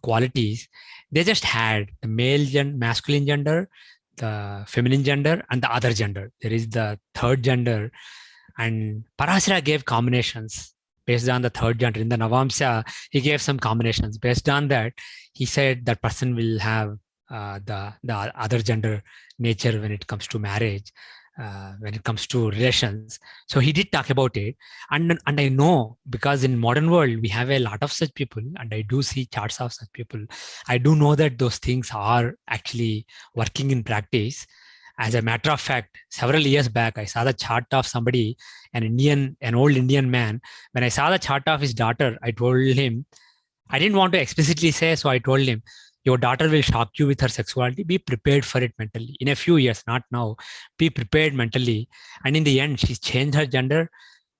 qualities. They just had the masculine gender, the feminine gender, and the other gender. There is the third gender, and Parashara gave combinations based on the third gender. In the Navamsha, he gave some combinations. Based on that, he said that person will have the other gender nature when it comes to marriage, when it comes to relations. So he did talk about it. And I know, because in modern world, we have a lot of such people, and I do see charts of such people. I do know that those things are actually working in practice. As a matter of fact, several years back, I saw the chart of somebody, an old Indian man. When I saw the chart of his daughter, I told him, I didn't want to explicitly say, so I told him, your daughter will shock you with her sexuality. Be prepared for it mentally. In a few years, not now. Be prepared mentally. And in the end, she's changed her gender.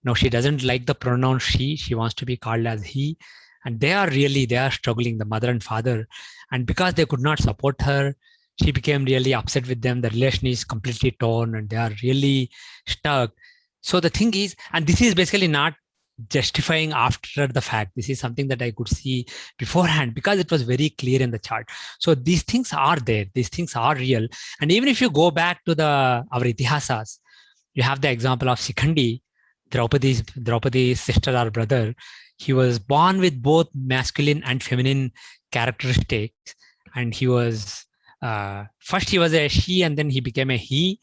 No, she doesn't like the pronoun she. She wants to be called as he. And they are struggling, the mother and father. And because they could not support her, she became really upset with them. The relation is completely torn and they are really stuck. So the thing is, and this is basically not justifying after the fact. This is something that I could see beforehand because it was very clear in the chart. So these things are there. These things are real. And even if you go back to our itihasas, you have the example of Sikhandi, Draupadi's sister or brother. He was born with both masculine and feminine characteristics, and he was first he was a she, and then he became a he,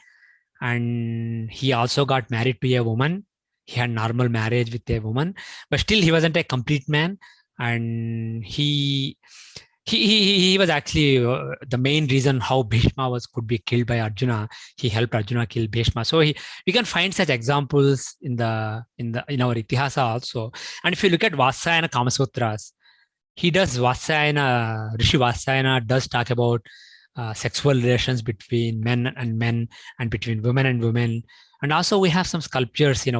and he also got married to a woman. He had normal marriage with a woman, but still he wasn't a complete man, and he was actually the main reason how Bhishma could be killed by Arjuna. He helped Arjuna kill Bhishma. So we can find such examples in our itihasa also. And if you look at Vatsayana Kamasutras, he does Rishi Vatsayana does talk about sexual relations between men and between women and women. And also we have some sculptures in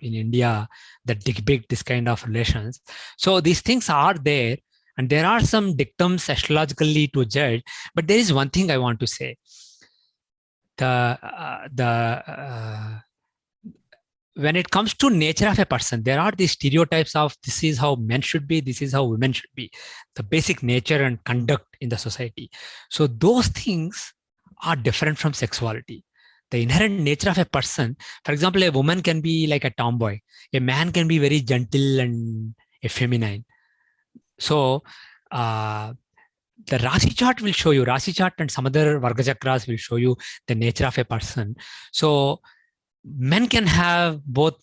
India that depict this kind of relations. So these things are there. And there are some dictums astrologically to judge, but there is one thing I want to say. When it comes to nature of a person, there are these stereotypes of this is how men should be, this is how women should be, the basic nature and conduct in the society. So those things are different from sexuality. The inherent nature of a person, for example, a woman can be like a tomboy, a man can be very gentle and effeminate. So the Rasi chart will show you, Rasi chart and some other Varga chakras will show you the nature of a person. So men can have both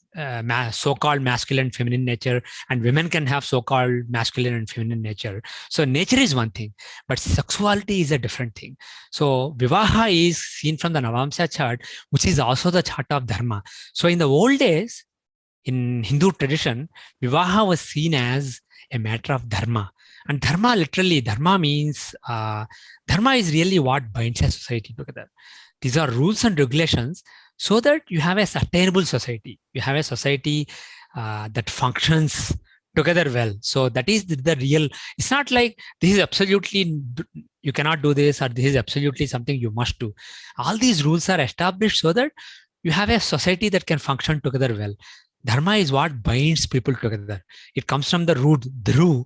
so-called masculine and feminine nature, and women can have so-called masculine and feminine nature. So nature is one thing, but sexuality is a different thing. So Vivaha is seen from the Navamsa chart, which is also the chart of dharma. So in the old days, in Hindu tradition, Vivaha was seen as a matter of dharma. And dharma, literally, dharma means, dharma is really what binds a society together. These are rules and regulations so that you have a sustainable society. You have a society that functions together well. So that is the real, it's not like this is absolutely, you cannot do this, or this is absolutely something you must do. All these rules are established so that you have a society that can function together well. Dharma is what binds people together. It comes from the root dhru,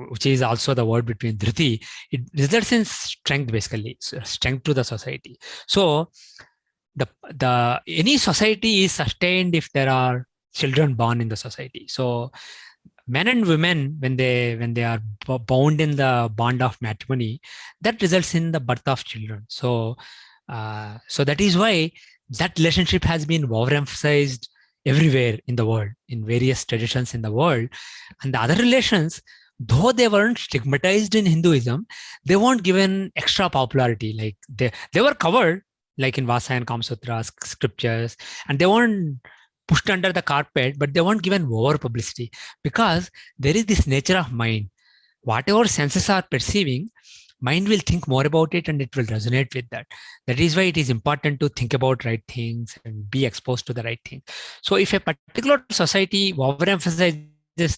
which is also the word between dhriti. It results in strength, basically, strength to the society. So any society is sustained if there are children born in the society. So men and women, when they are bound in the bond of matrimony, that results in the birth of children. So that is why that relationship has been overemphasized everywhere in the world, in various traditions in the world. And the other relations, though they weren't stigmatized in Hinduism, they weren't given extra popularity. Like they were covered, like in Vatsayana Kamasutras, scriptures, and they weren't pushed under the carpet, but they weren't given over publicity, because there is this nature of mind. Whatever senses are perceiving, mind will think more about it and it will resonate with that. That is why it is important to think about right things and be exposed to the right thing. So if a particular society overemphasizes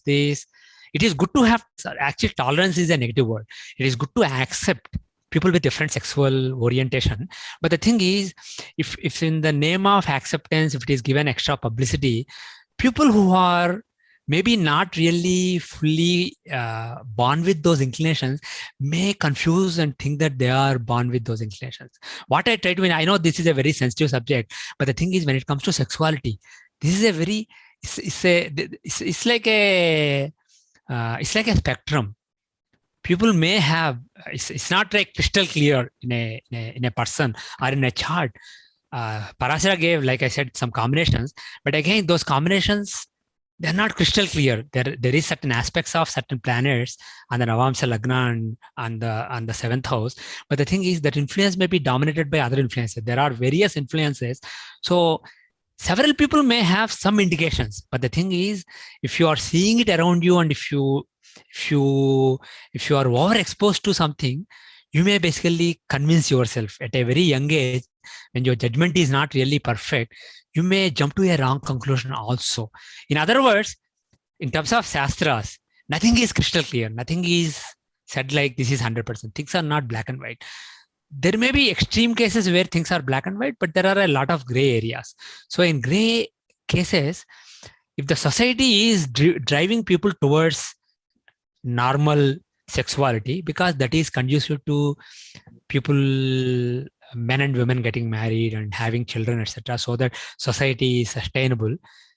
this, it is good to have, actually tolerance is a negative word. It is good to accept people with different sexual orientation. But the thing is, if in the name of acceptance, if it is given extra publicity, people who are maybe not really fully born with those inclinations may confuse and think that they are born with those inclinations. What I try to mean, I know this is a very sensitive subject, but the thing is, when it comes to sexuality, this is a very, it's like a spectrum. People may have, it's not like crystal clear in a person or in a chart. Parasara gave, like I said, some combinations, but again, those combinations, they're not crystal clear. There is certain aspects of certain planets on the Navamsa Lagna and on the seventh house. But the thing is that influence may be dominated by other influences. There are various influences. So several people may have some indications. But the thing is, if you are seeing it around you, and if you are overexposed to something, you may basically convince yourself at a very young age, when your judgment is not really perfect, you may jump to a wrong conclusion also. In other words, in terms of Shastras, nothing is crystal clear. Nothing is said like this is 100%. Things are not black and white. there may be extreme cases where things are black and white, but there are a lot of gray areas. So in gray cases, if the society is driving people towards normal sexuality, because that is conducive to people, men and women getting married and having children, etc., so that society is sustainable,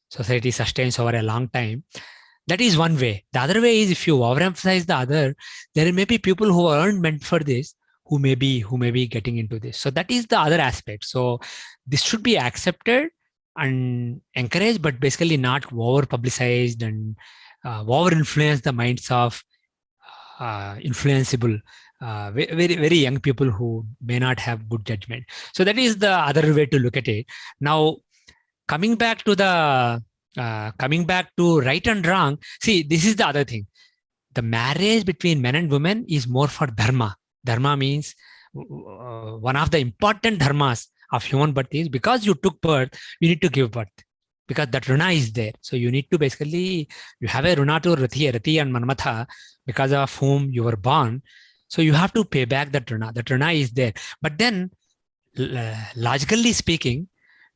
society sustains over a long time. That is one way. The other way is if you overemphasize the other, there may be people who aren't meant for this, who may be getting into this. So that is the other aspect. So this should be accepted and encouraged, but basically not over publicized and over influence the minds of influenceable, very young people who may not have good judgment. So that is the other way to look at it. Now, coming back to right and wrong. See, this is the other thing. The marriage between men and women is more for dharma. Dharma means one of the important dharmas of human birth is because you took birth, you need to give birth, because that runa is there. So you need to basically, you have a runa to Rati and Manmatha, because of whom you were born. So you have to pay back that runa. That runa is there. But then, logically speaking,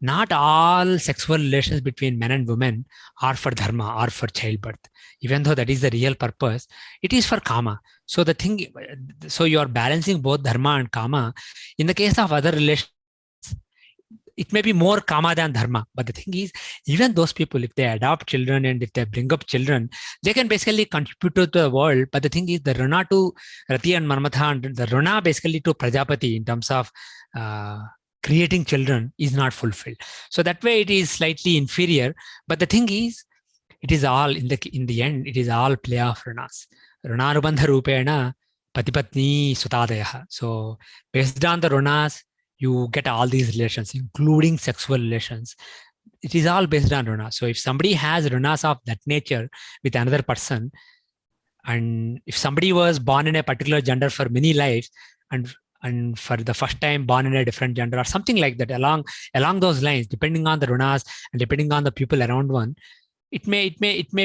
not all sexual relations between men and women are for dharma or for childbirth. Even though that is the real purpose, it is for kama. So so you are balancing both dharma and kama. In the case of other relations, it may be more kama than dharma. But the thing is, even those people, if they adopt children and if they bring up children, they can basically contribute to the world. But the thing is, the runa to Rati and Manmatha and the runa basically to Prajapati in terms of creating children is not fulfilled. So that way it is slightly inferior. But the thing is, it is all in the end, it is all play of runas. Runarubandha rupena patipatni sutadaya. So based on the runas, you get all these relations, including sexual relations. It is all based on runas. So if somebody has runas of that nature with another person, and if somebody was born in a particular gender for many lives, and for the first time born in a different gender or something like that, along those lines, depending on the runas and depending on the people around one, it may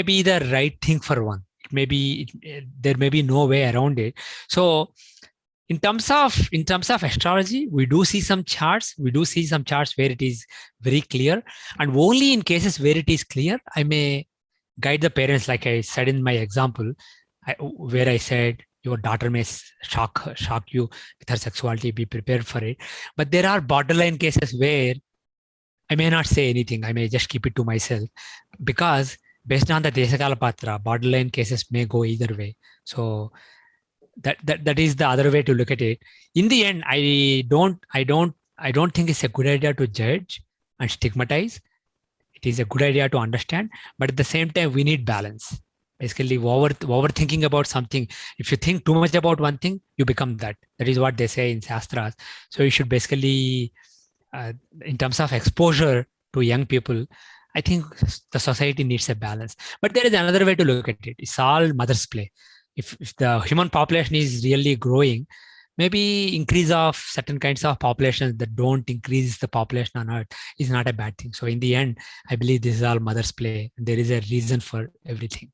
be the right thing for one. There may be no way around it. So in terms of astrology, we do see some charts where it is very clear, and only in cases where it is clear, I may guide the parents, like I said in my example, where I said your daughter may shock you with her sexuality, be prepared for it. But there are borderline cases where I may not say anything. I may just keep it to myself, because based on the Desakala Patra, borderline cases may go either way. So that is the other way to look at it. In the end, I don't think it's a good idea to judge and stigmatize. It is a good idea to understand, but at the same time, we need balance. Basically, overthinking about something. If you think too much about one thing, you become that. That is what they say in Shastras. So you should basically, in terms of exposure to young people, I think the society needs a balance. But there is another way to look at it. It's all mother's play. If the human population is really growing, maybe increase of certain kinds of populations that don't increase the population on Earth is not a bad thing. So in the end, I believe this is all mother's play. There is a reason for everything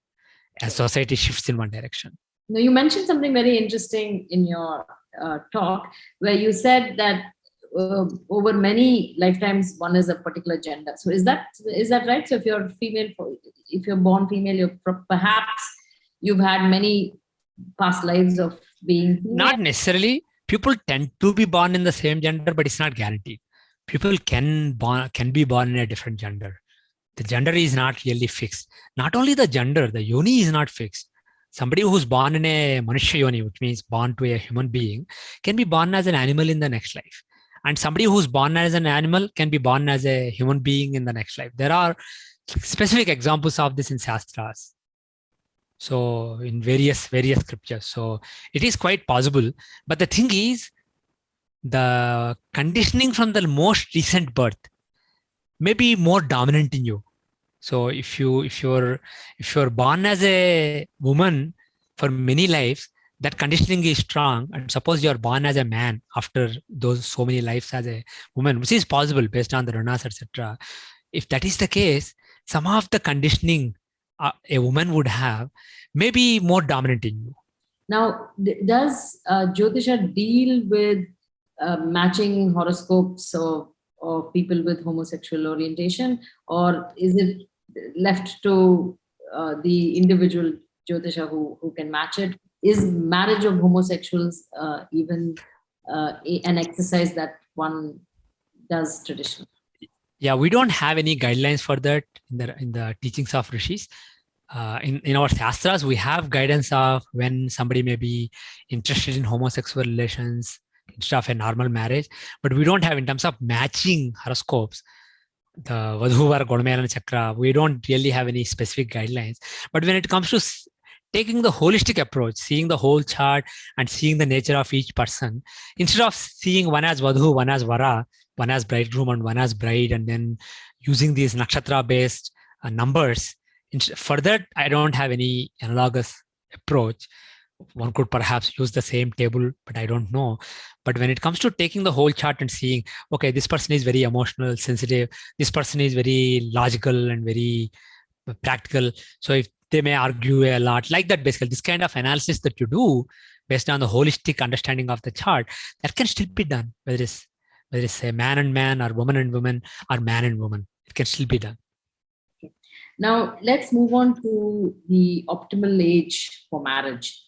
as society shifts in one direction. Now, you mentioned something very interesting in your talk, where you said that over many lifetimes, one is a particular gender. So is that right? So if you're female, if you're born female, perhaps you've had many past lives of being female. Not necessarily. People tend to be born in the same gender, but it's not guaranteed. People can be born in a different gender. The gender is not really fixed. Not only the gender, the yoni is not fixed. Somebody who's born in a Manushya yoni, which means born to a human being, can be born as an animal in the next life. And somebody who's born as an animal can be born as a human being in the next life. There are specific examples of this in Shastras. So in various scriptures. So it is quite possible. But the thing is, the conditioning from the most recent birth may be more dominant in you. So if you're born as a woman for many lives, that conditioning is strong. And suppose you're born as a man after those so many lives as a woman, which is possible based on the runas, etc. If that is the case, some of the conditioning a woman would have may be more dominant in you. Now, does Jyotisha deal with matching horoscopes of people with homosexual orientation, or is it left to the individual Jyotisha who can match it? Is marriage of homosexuals even an exercise that one does traditionally? Yeah, we don't have any guidelines for that in the teachings of rishis. In our shastras, we have guidance of when somebody may be interested in homosexual relations instead of a normal marriage, but we don't have in terms of matching horoscopes. The Vadhuvar Godmayalana Chakra, we don't really have any specific guidelines. But when it comes to taking the holistic approach, seeing the whole chart and seeing the nature of each person, instead of seeing one as Vadhu, one as Vara, one as bridegroom and one as bride, and then using these nakshatra based numbers, for that, I don't have any analogous approach. One could perhaps use the same table, but I don't know. But when it comes to taking the whole chart and seeing, okay, this person is very emotional, sensitive, this person is very logical and very practical. So if they may argue a lot, like that, basically, this kind of analysis that you do based on the holistic understanding of the chart, that can still be done, whether it's a man and man or woman and woman or man and woman. It can still be done. Now, let's move on to the optimal age for marriage.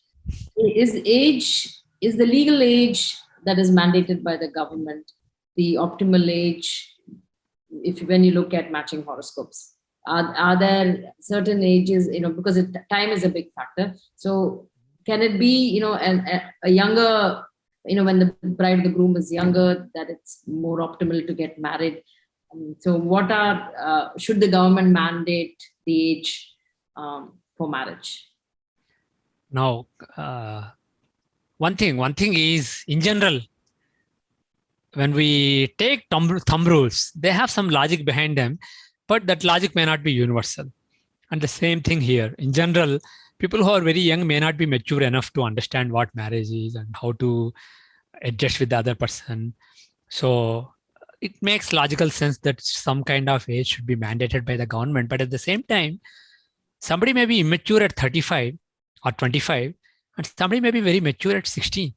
Is the legal age that is mandated by the government the optimal age when you look at matching horoscopes? Are there certain ages, because time is a big factor. So can it be, a younger, when the bride or the groom is younger, that it's more optimal to get married? So should the government mandate the age for marriage? Now, one thing is, in general, when we take thumb rules, they have some logic behind them, but that logic may not be universal. And the same thing here. In general, people who are very young may not be mature enough to understand what marriage is and how to adjust with the other person. So it makes logical sense that some kind of age should be mandated by the government. But at the same time, somebody may be immature at 35 or 25, and somebody may be very mature at 16.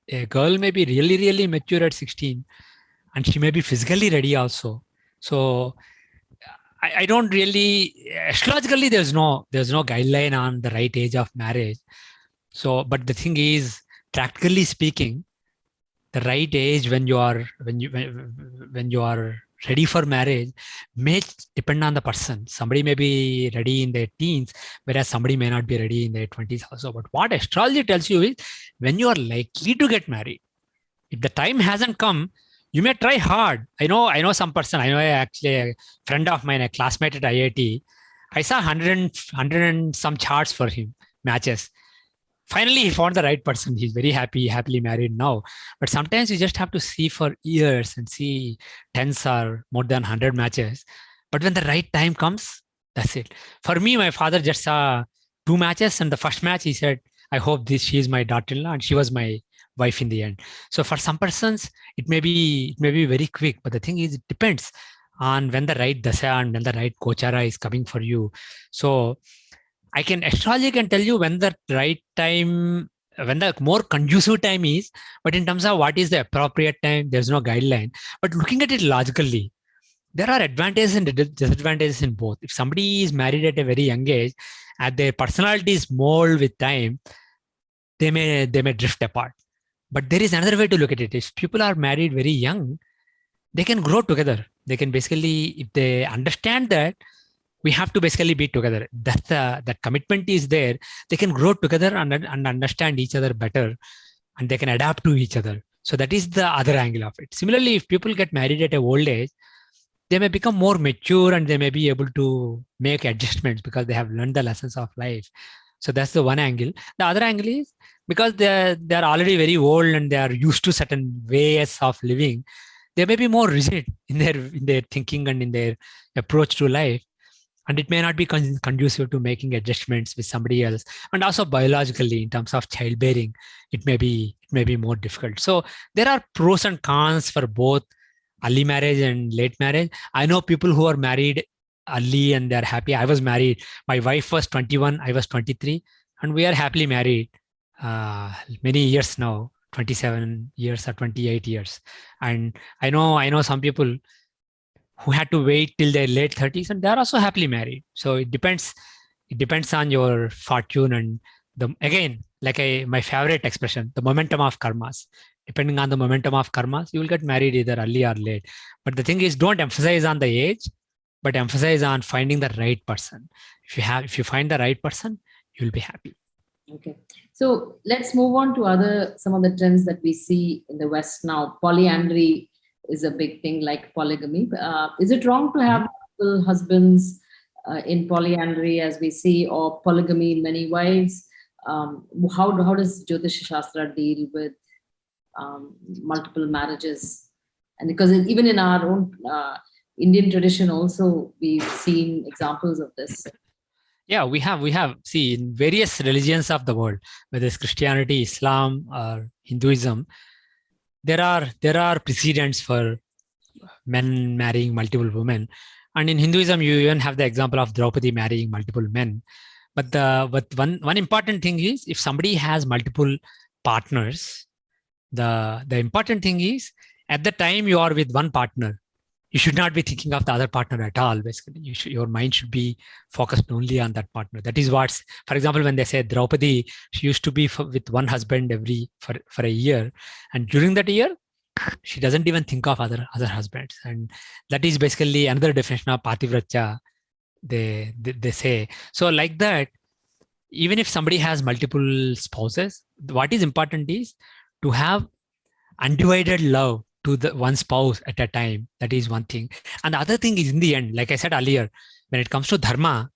A girl may be really, really mature at 16, and she may be physically ready also. So I don't really, astrologically, there's no guideline on the right age of marriage. So, but the thing is, practically speaking, the right age when you are ready for marriage may depend on the person. Somebody may be ready in their teens, whereas somebody may not be ready in their 20s also. But what astrology tells you is when you are likely to get married, if the time hasn't come, you may try hard. I know some person, actually a friend of mine, a classmate at IIT, I saw 100 and some charts for him, matches. Finally, he found the right person. He's very happily married now. But sometimes you just have to see for years and see tens or more than 100 matches. But when the right time comes, that's it. For me, my father just saw 2 matches, and the first match, he said, I hope she is my daughter-in-law, and she was my wife in the end. So for some persons, it may be very quick. But the thing is, it depends on when the right dasa and when the right gochara is coming for you. So astrology can tell you when the right time, when the more conducive time is, but in terms of what is the appropriate time, there's no guideline. But looking at it logically, there are advantages and disadvantages in both. If somebody is married at a very young age and their personalities mold with time, they may drift apart. But there is another way to look at it. If people are married very young, they can grow together. They can basically, if they understand that we have to basically be together, that commitment is there, they can grow together and understand each other better, and they can adapt to each other. So that is the other angle of it. Similarly, if people get married at an old age, they may become more mature and they may be able to make adjustments because they have learned the lessons of life. So that's the one angle. The other angle is because they're already very old and they are used to certain ways of living, they may be more rigid in their thinking and in their approach to life. And it may not be conducive to making adjustments with somebody else. And also biologically, in terms of childbearing, it may be more difficult. So there are pros and cons for both early marriage and late marriage. I know people who are married early and they're happy. I was married. My wife was 21, I was 23, and we are happily married many years now, 27 years or 28 years. And I know some people who had to wait till their late 30s, and they're also happily married. So it depends on your fortune, and again, like my favorite expression, the momentum of karmas. Depending on the momentum of karmas, you will get married either early or late. But the thing is, don't emphasize on the age, but emphasize on finding the right person. If you find the right person, you'll be happy. Okay. So let's move on to some of the trends that we see in the West now. Polyandry is a big thing, like polygamy. Is it wrong to have multiple husbands in polyandry, as we see, or polygamy, many wives? How does Jyotisha Shastra deal with multiple marriages? And because even in our own Indian tradition, also we've seen examples of this. Yeah, we have see, in various religions of the world, whether it's Christianity, Islam, or Hinduism, there are precedents for men marrying multiple women. And in Hinduism, you even have the example of Draupadi marrying multiple men. But one important thing is, if somebody has multiple partners, the important thing is, at the time you are with one partner, you should not be thinking of the other partner at all. Basically, your mind should be focused only on that partner. That is what's, for example, when they say Draupadi, she used to be with one husband for a year, and during that year, she doesn't even think of other husbands. And that is basically another definition of Pativratya. They say so, like that. Even if somebody has multiple spouses, what is important is to have undivided love to the one spouse at a time. That is one thing. And the other thing is, in the end, like I said earlier, when it comes to dharma,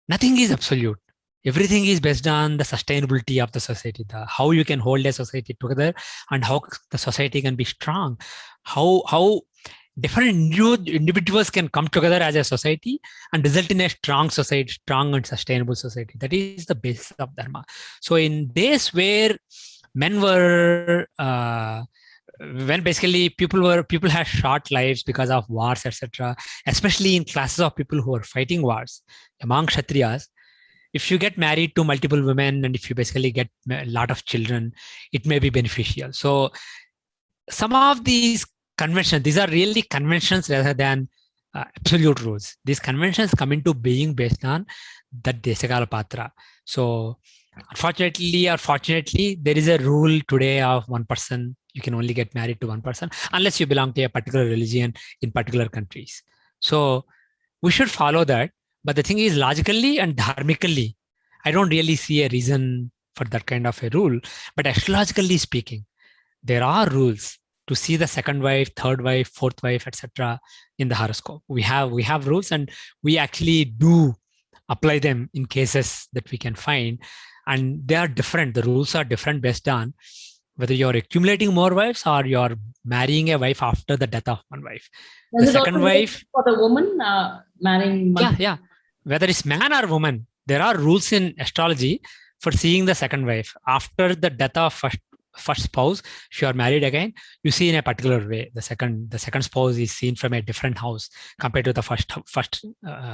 nothing is absolute. Everything is based on the sustainability of the society, how you can hold a society together, and how the society can be strong, how different individuals can come together as a society and result in a strong society, strong and sustainable society. That is the basis of dharma. So in days where men were when basically people had short lives because of wars, etc., especially in classes of people who are fighting wars among Kshatriyas, if you get married to multiple women and if you basically get a lot of children, it may be beneficial. So some of these conventions, these are really conventions rather than absolute rules. These conventions come into being based on that Desekala Patra. So unfortunately or fortunately, there is a rule today of one person. You can only get married to one person unless you belong to a particular religion in particular countries. So we should follow that. But the thing is, logically and dharmically, I don't really see a reason for that kind of a rule. But astrologically speaking, there are rules to see the second wife, third wife, fourth wife, etc. in the horoscope. We have rules, and we actually do apply them in cases that we can find. And they are different. The rules are different based on whether you're accumulating more wives or you're marrying a wife after the death of one wife. Does the second wife for the woman marrying? Yeah. Whether it's man or woman, there are rules in astrology for seeing the second wife after the death of first spouse. If you are married again, you see in a particular way. The second spouse is seen from a different house compared to the first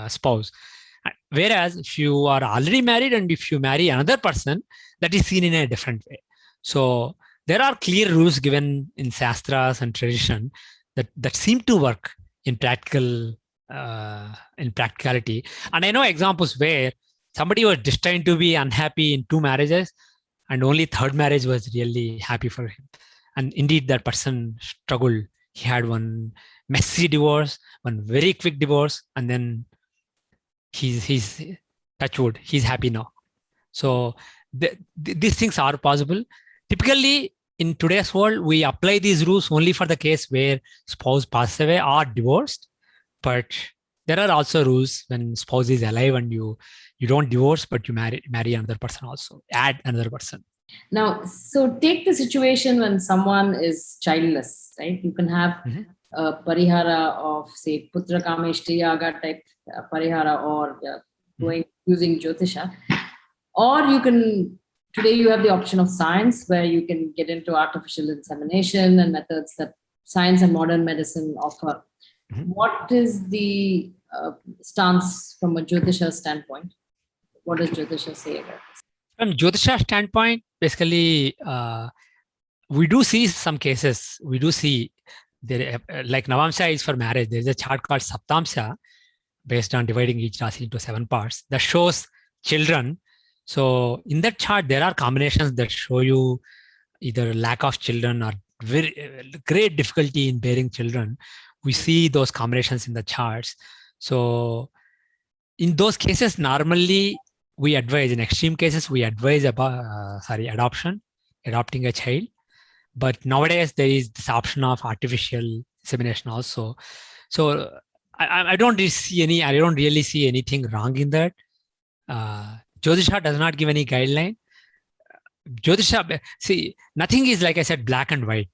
spouse. Whereas if you are already married and if you marry another person, that is seen in a different way. So there are clear rules given in Shastras and tradition that seem to work in practicality. And I know examples where somebody was destined to be unhappy in two marriages, and only third marriage was really happy for him. And indeed, that person struggled. He had one messy divorce, one very quick divorce, and then he's touch wood, he's happy now. So these things are possible. Typically, in today's world, we apply these rules only for the case where spouse passes away or divorced. But there are also rules when spouse is alive and you don't divorce, but you marry another person also, add another person. Now, so take the situation when someone is childless, right? You can have a parihara of, say, Putra Kameshti Yaga type parihara, or using Jyotisha. Or you can, today you have the option of science, where you can get into artificial insemination and methods that science and modern medicine offer. What is the stance from a Jyotisha standpoint? What does Jyotisha say about this? From Jyotisha standpoint, basically, we do see some cases. We do see there, like Navamsha is for marriage. There is a chart called Saptamsha based on dividing each Rasi into 7 parts that shows children. So in that chart, there are combinations that show you either lack of children or very great difficulty in bearing children. We see those combinations in the charts. So in those cases, normally we advise, in extreme cases, we advise about adopting a child. But nowadays there is this option of artificial insemination also. So I don't really see anything wrong in that. Jyotisha does not give any guideline. Jyotisha, see, nothing is, like I said, black and white.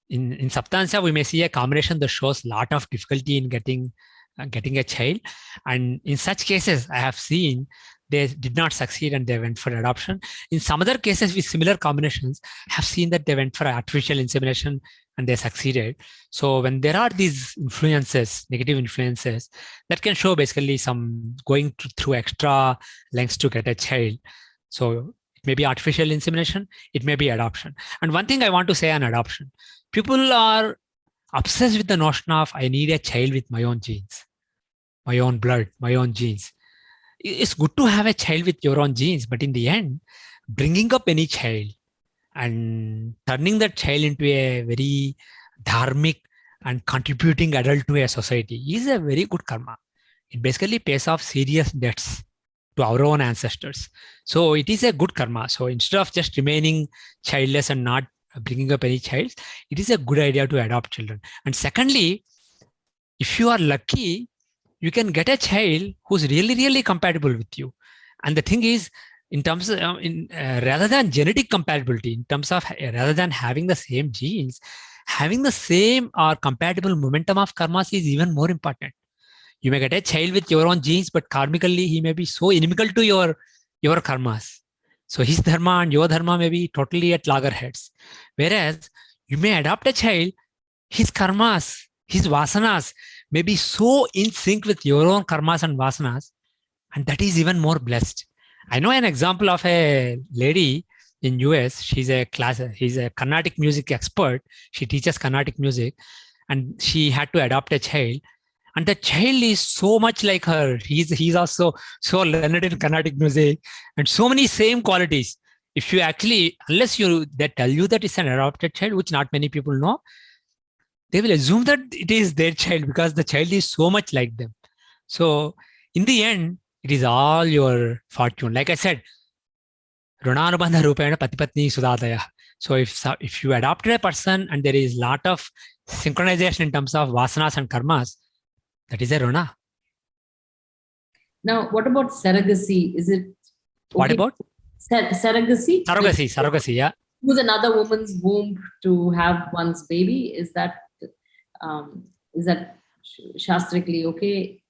In Saptansha, we may see a combination that shows a lot of difficulty in getting a child. And in such cases, I have seen they did not succeed and they went for adoption. In some other cases with similar combinations, I have seen that they went for artificial insemination and they succeeded. So when there are these influences, negative influences, that can show basically some going through extra lengths to get a child. So it may be artificial insemination, it may be adoption. And one thing I want to say on adoption, people are obsessed with the notion of I need a child with my own genes, my own blood, my own genes. It's good to have a child with your own genes, but in the end, bringing up any child and turning that child into a very dharmic and contributing adult to a society is a very good karma. It basically pays off serious debts to our own ancestors. So it is a good karma. So instead of just remaining childless and not bringing up any child, it is a good idea to adopt children. And secondly, if you are lucky, you can get a child who's really, really compatible with you. And the thing is, in terms of rather than genetic compatibility, in terms of rather than having the same genes, having the same or compatible momentum of karmas is even more important. You may get a child with your own genes, but karmically he may be so inimical to your karmas. So his dharma and your dharma may be totally at loggerheads. Whereas you may adopt a child, his karmas, his vasanas may be so in sync with your own karmas and vasanas, and that is even more blessed. I know an example of a lady in US. She's a Carnatic music expert. She teaches Carnatic music, and she had to adopt a child. And the child is so much like her. He's also so learned in Carnatic music and so many same qualities. If you actually, unless they tell you that it's an adopted child, which not many people know, they will assume that it is their child because the child is so much like them. So in the end, it is all your fortune. Like I said, Runanubandha Rupena Patipatni Sudadaya. So if you adopted a person and there is a lot of synchronization in terms of vasanas and karmas, that is a Runa. Now, what about surrogacy? Is it okay? What about? Surrogacy? Surrogacy, yeah. Use another woman's womb to have one's baby. Is that shastrically okay?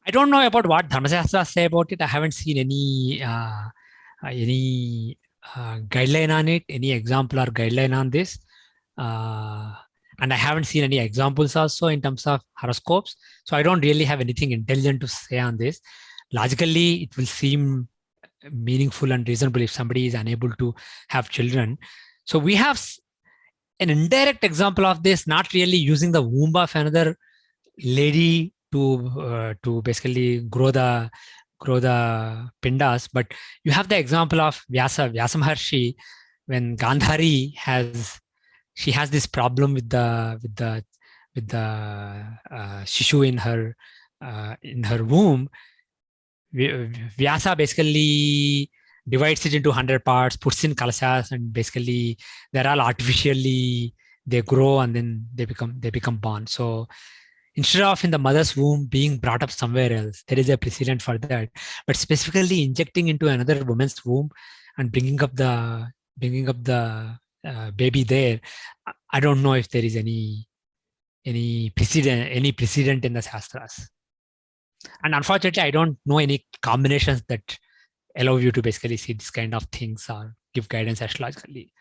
I don't know about what Dharmasastras say about it. I haven't seen any guideline on it, any example or guideline on this. And I haven't seen any examples also in terms of horoscopes. So I don't really have anything intelligent to say on this. Logically, it will seem meaningful and reasonable if somebody is unable to have children. So we have an indirect example of this, not really using the womb of another lady to basically grow the pindas, but you have the example of Vyasa Maharshi when Gandhari has this problem with the shishu in her womb. Vyasa basically divides it into 100 parts, puts in kalashas, and basically they're all artificially, they grow and then they become born. So instead of in the mother's womb being brought up somewhere else, there is a precedent for that. But specifically injecting into another woman's womb and bringing up the baby there, I don't know if there is any precedent in the Shastras. And unfortunately, I don't know any combinations that allow you to basically see this kind of things or give guidance astrologically.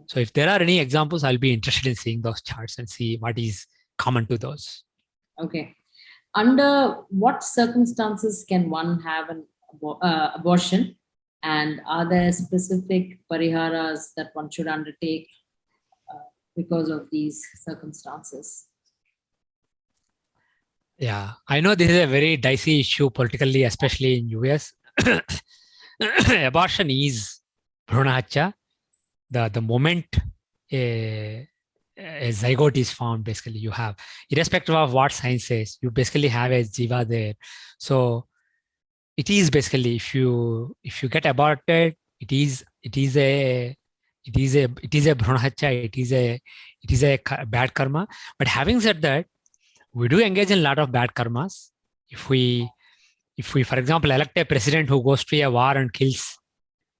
So if there are any examples, I'll be interested in seeing those charts and see what is common to those. Okay. Under what circumstances can one have an abortion? And are there specific pariharas that one should undertake? because of these circumstances. Yeah, I know this is a very dicey issue politically, especially in US. Abortion is bhruna hatya. The moment a zygote is formed, basically you have, irrespective of what science says, you basically have a jiva there. So it is basically, if you get aborted, it is a bhruna hatya. It is a bad karma. But having said that, we do engage in a lot of bad karmas. If we, for example, elect a president who goes to a war and kills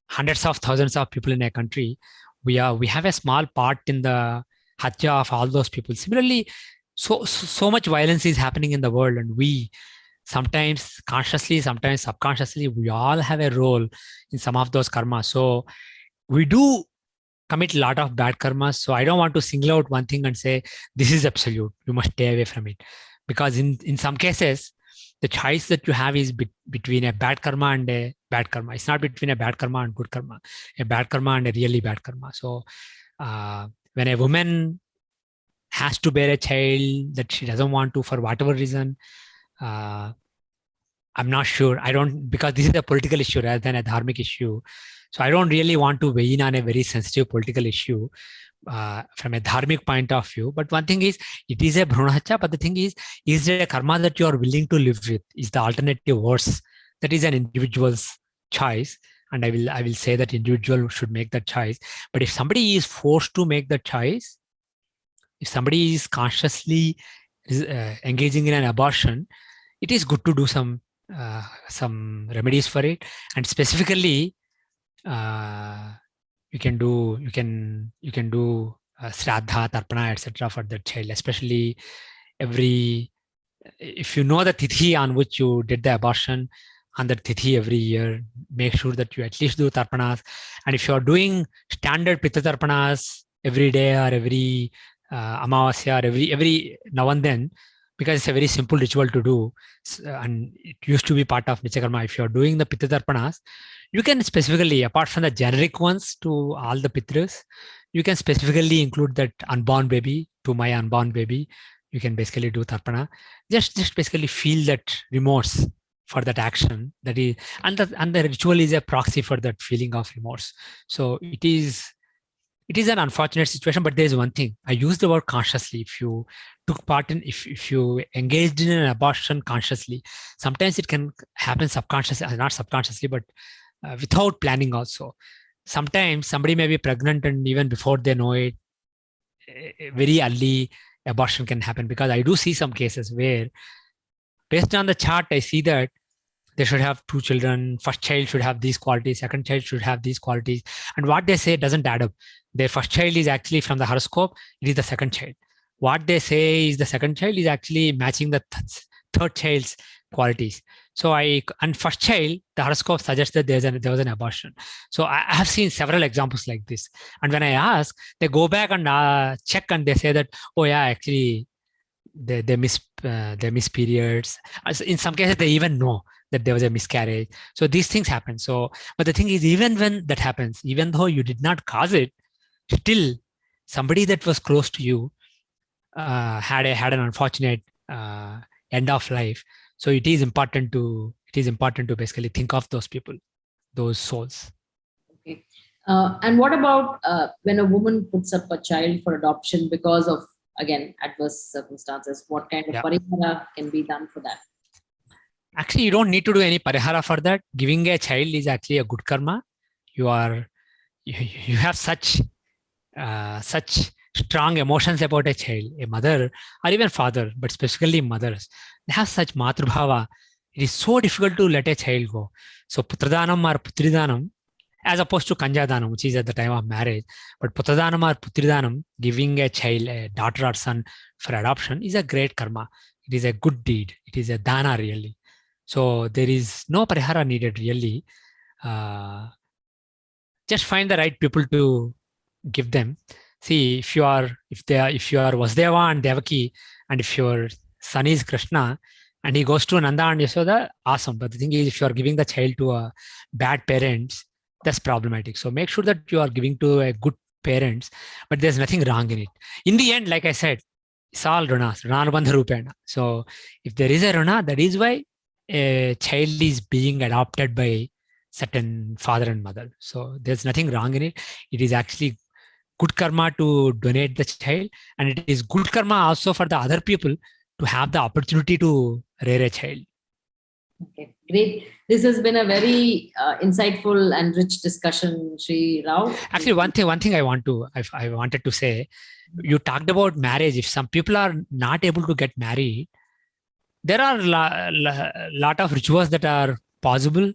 hundreds of thousands of people in a country, we have a small part in the hatya of all those people. Similarly, so much violence is happening in the world, and we sometimes consciously, sometimes subconsciously, we all have a role in some of those karmas. So we do commit a lot of bad karmas. So I don't want to single out one thing and say this is absolute, you must stay away from it, because in some cases the choice that you have is between a bad karma and a bad karma. It's not between a bad karma and good karma, a bad karma and a really bad karma. So when a woman has to bear a child that she doesn't want to for whatever reason, I'm not sure. I don't, because this is a political issue rather than a dharmic issue. So I don't really want to weigh in on a very sensitive political issue from a dharmic point of view. But one thing is, it is a bhruna hatya. But the thing is there a karma that you are willing to live with? Is the alternative worse? That is an individual's choice. And I will say that individual should make that choice. But if somebody is forced to make that choice, if somebody is consciously engaging in an abortion, it is good to do some remedies for it. And specifically, you can do shraddha, tarpana, etc. for that child. Especially if you know the tithi on which you did the abortion, on that tithi every year, make sure that you at least do tarpanas. And if you are doing standard pitta tarpanas every day or every amavasya or every now and then, because it's a very simple ritual to do, and it used to be part of Nichakarma. If you're doing the Pitta Tarpanas, you can specifically, apart from the generic ones to all the Pitras, you can specifically include that unborn baby, to my unborn baby. You can basically do Tarpana. Just basically feel that remorse for that action. That is, and the ritual is a proxy for that feeling of remorse. So it is an unfortunate situation, but there's one thing. I use the word consciously. If you took part in, if you engaged in an abortion consciously, sometimes it can happen subconsciously, not subconsciously, but without planning also. Sometimes somebody may be pregnant and even before they know it, very early abortion can happen, because I do see some cases where based on the chart, I see that they should have 2 children. First child should have these qualities. Second child should have these qualities. And what they say doesn't add up. Their first child is actually from the horoscope. It is the second child. What they say is the second child is actually matching the third child's qualities. So and first child, the horoscope suggests that there was an abortion. So I have seen several examples like this. And when I ask, they go back and check, and they say that, oh yeah, actually they miss periods. In some cases, they even know that there was a miscarriage. So these things happen. So, but the thing is, even when that happens, even though you did not cause it, still somebody that was close to you had an unfortunate end of life. So it is important to basically think of those people, those souls. Okay. And what about when a woman puts up a child for adoption because of, again, adverse circumstances? What kind of parihara can be done for that? Actually, you don't need to do any parihara for that. Giving a child is actually a good karma. You have such strong emotions about a child, a mother or even father, but specifically mothers. They have such matrubhava. It is so difficult to let a child go. So putradanam or putridanam, as opposed to kanjadanam, which is at the time of marriage, but putradanam or putridanam, giving a child, a daughter or son for adoption, is a great karma. It is a good deed. It is a dana really. So there is no parihara needed really. Just find the right people to give them. See, if you are Vasudeva and Devaki, and if your son is Krishna and he goes to Nanda and Yashoda, awesome. But the thing is, if you are giving the child to a bad parents, that's problematic. So make sure that you are giving to a good parents, but there's nothing wrong in it. In the end, like I said, it's all runas, ranabandha rupena. So if there is a runa, that is why a child is being adopted by certain father and mother. So there's nothing wrong in it. It is actually good karma to donate the child, and it is good karma also for the other people to have the opportunity to rear a child. Okay, great. This has been a very insightful and rich discussion, Sri Rao. Actually, one thing I wanted to say, you talked about marriage. If some people are not able to get married, there are lot of rituals that are possible,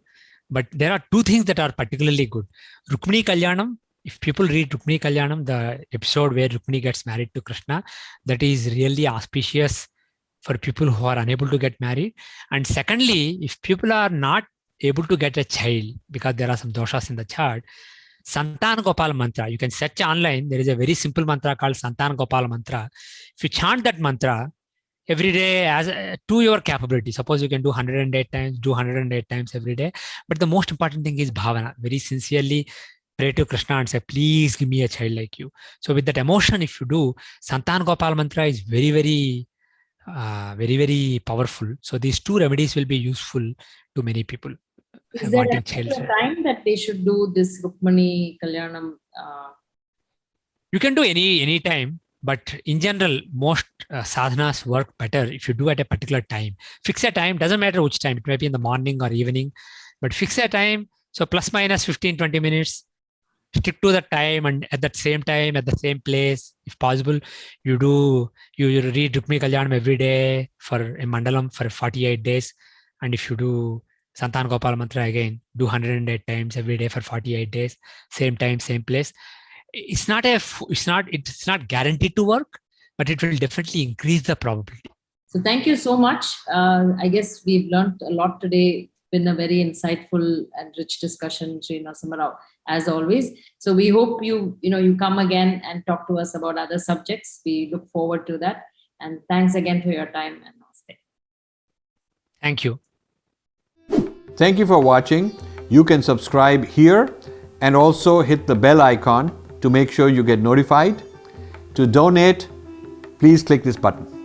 but there are two things that are particularly good. Rukmini Kalyanam. If people read Rukmini Kalyanam, the episode where Rukmini gets married to Krishna, that is really auspicious for people who are unable to get married. And secondly, if people are not able to get a child because there are some doshas in the chart, Santan Gopal mantra, you can search online. There is a very simple mantra called Santan Gopal mantra. If you chant that mantra every day to your capability, suppose you can do 108 times, do 108 times every day. But the most important thing is bhavana. Very sincerely pray to Krishna and say, please give me a child like you. So with that emotion, if you do, Santan Gopal mantra is very, very very powerful. So these two remedies will be useful to many people. Is there a time that they should do this Rukmini Kalyanam? You can do any time, but in general, most sadhanas work better if you do at a particular time. Fix a time, doesn't matter which time. It may be in the morning or evening, but fix a time. So plus minus 15-20 minutes. Stick to the time, and at that same time, at the same place, if possible, you read Rukmini Kalyanam every day for a mandalam for 48 days. And if you do Santan Gopal mantra again, do 108 times every day for 48 days, same time, same place. It's not guaranteed to work, but it will definitely increase the probability. So thank you so much. I guess we've learned a lot today. Been a very insightful and rich discussion, Sri Narasimha Rao, as always. So we hope you come again and talk to us about other subjects. We look forward to that. And thanks again for your time, and namaste. Thank you. Thank you for watching. You can subscribe here and also hit the bell icon to make sure you get notified. To donate, please click this button.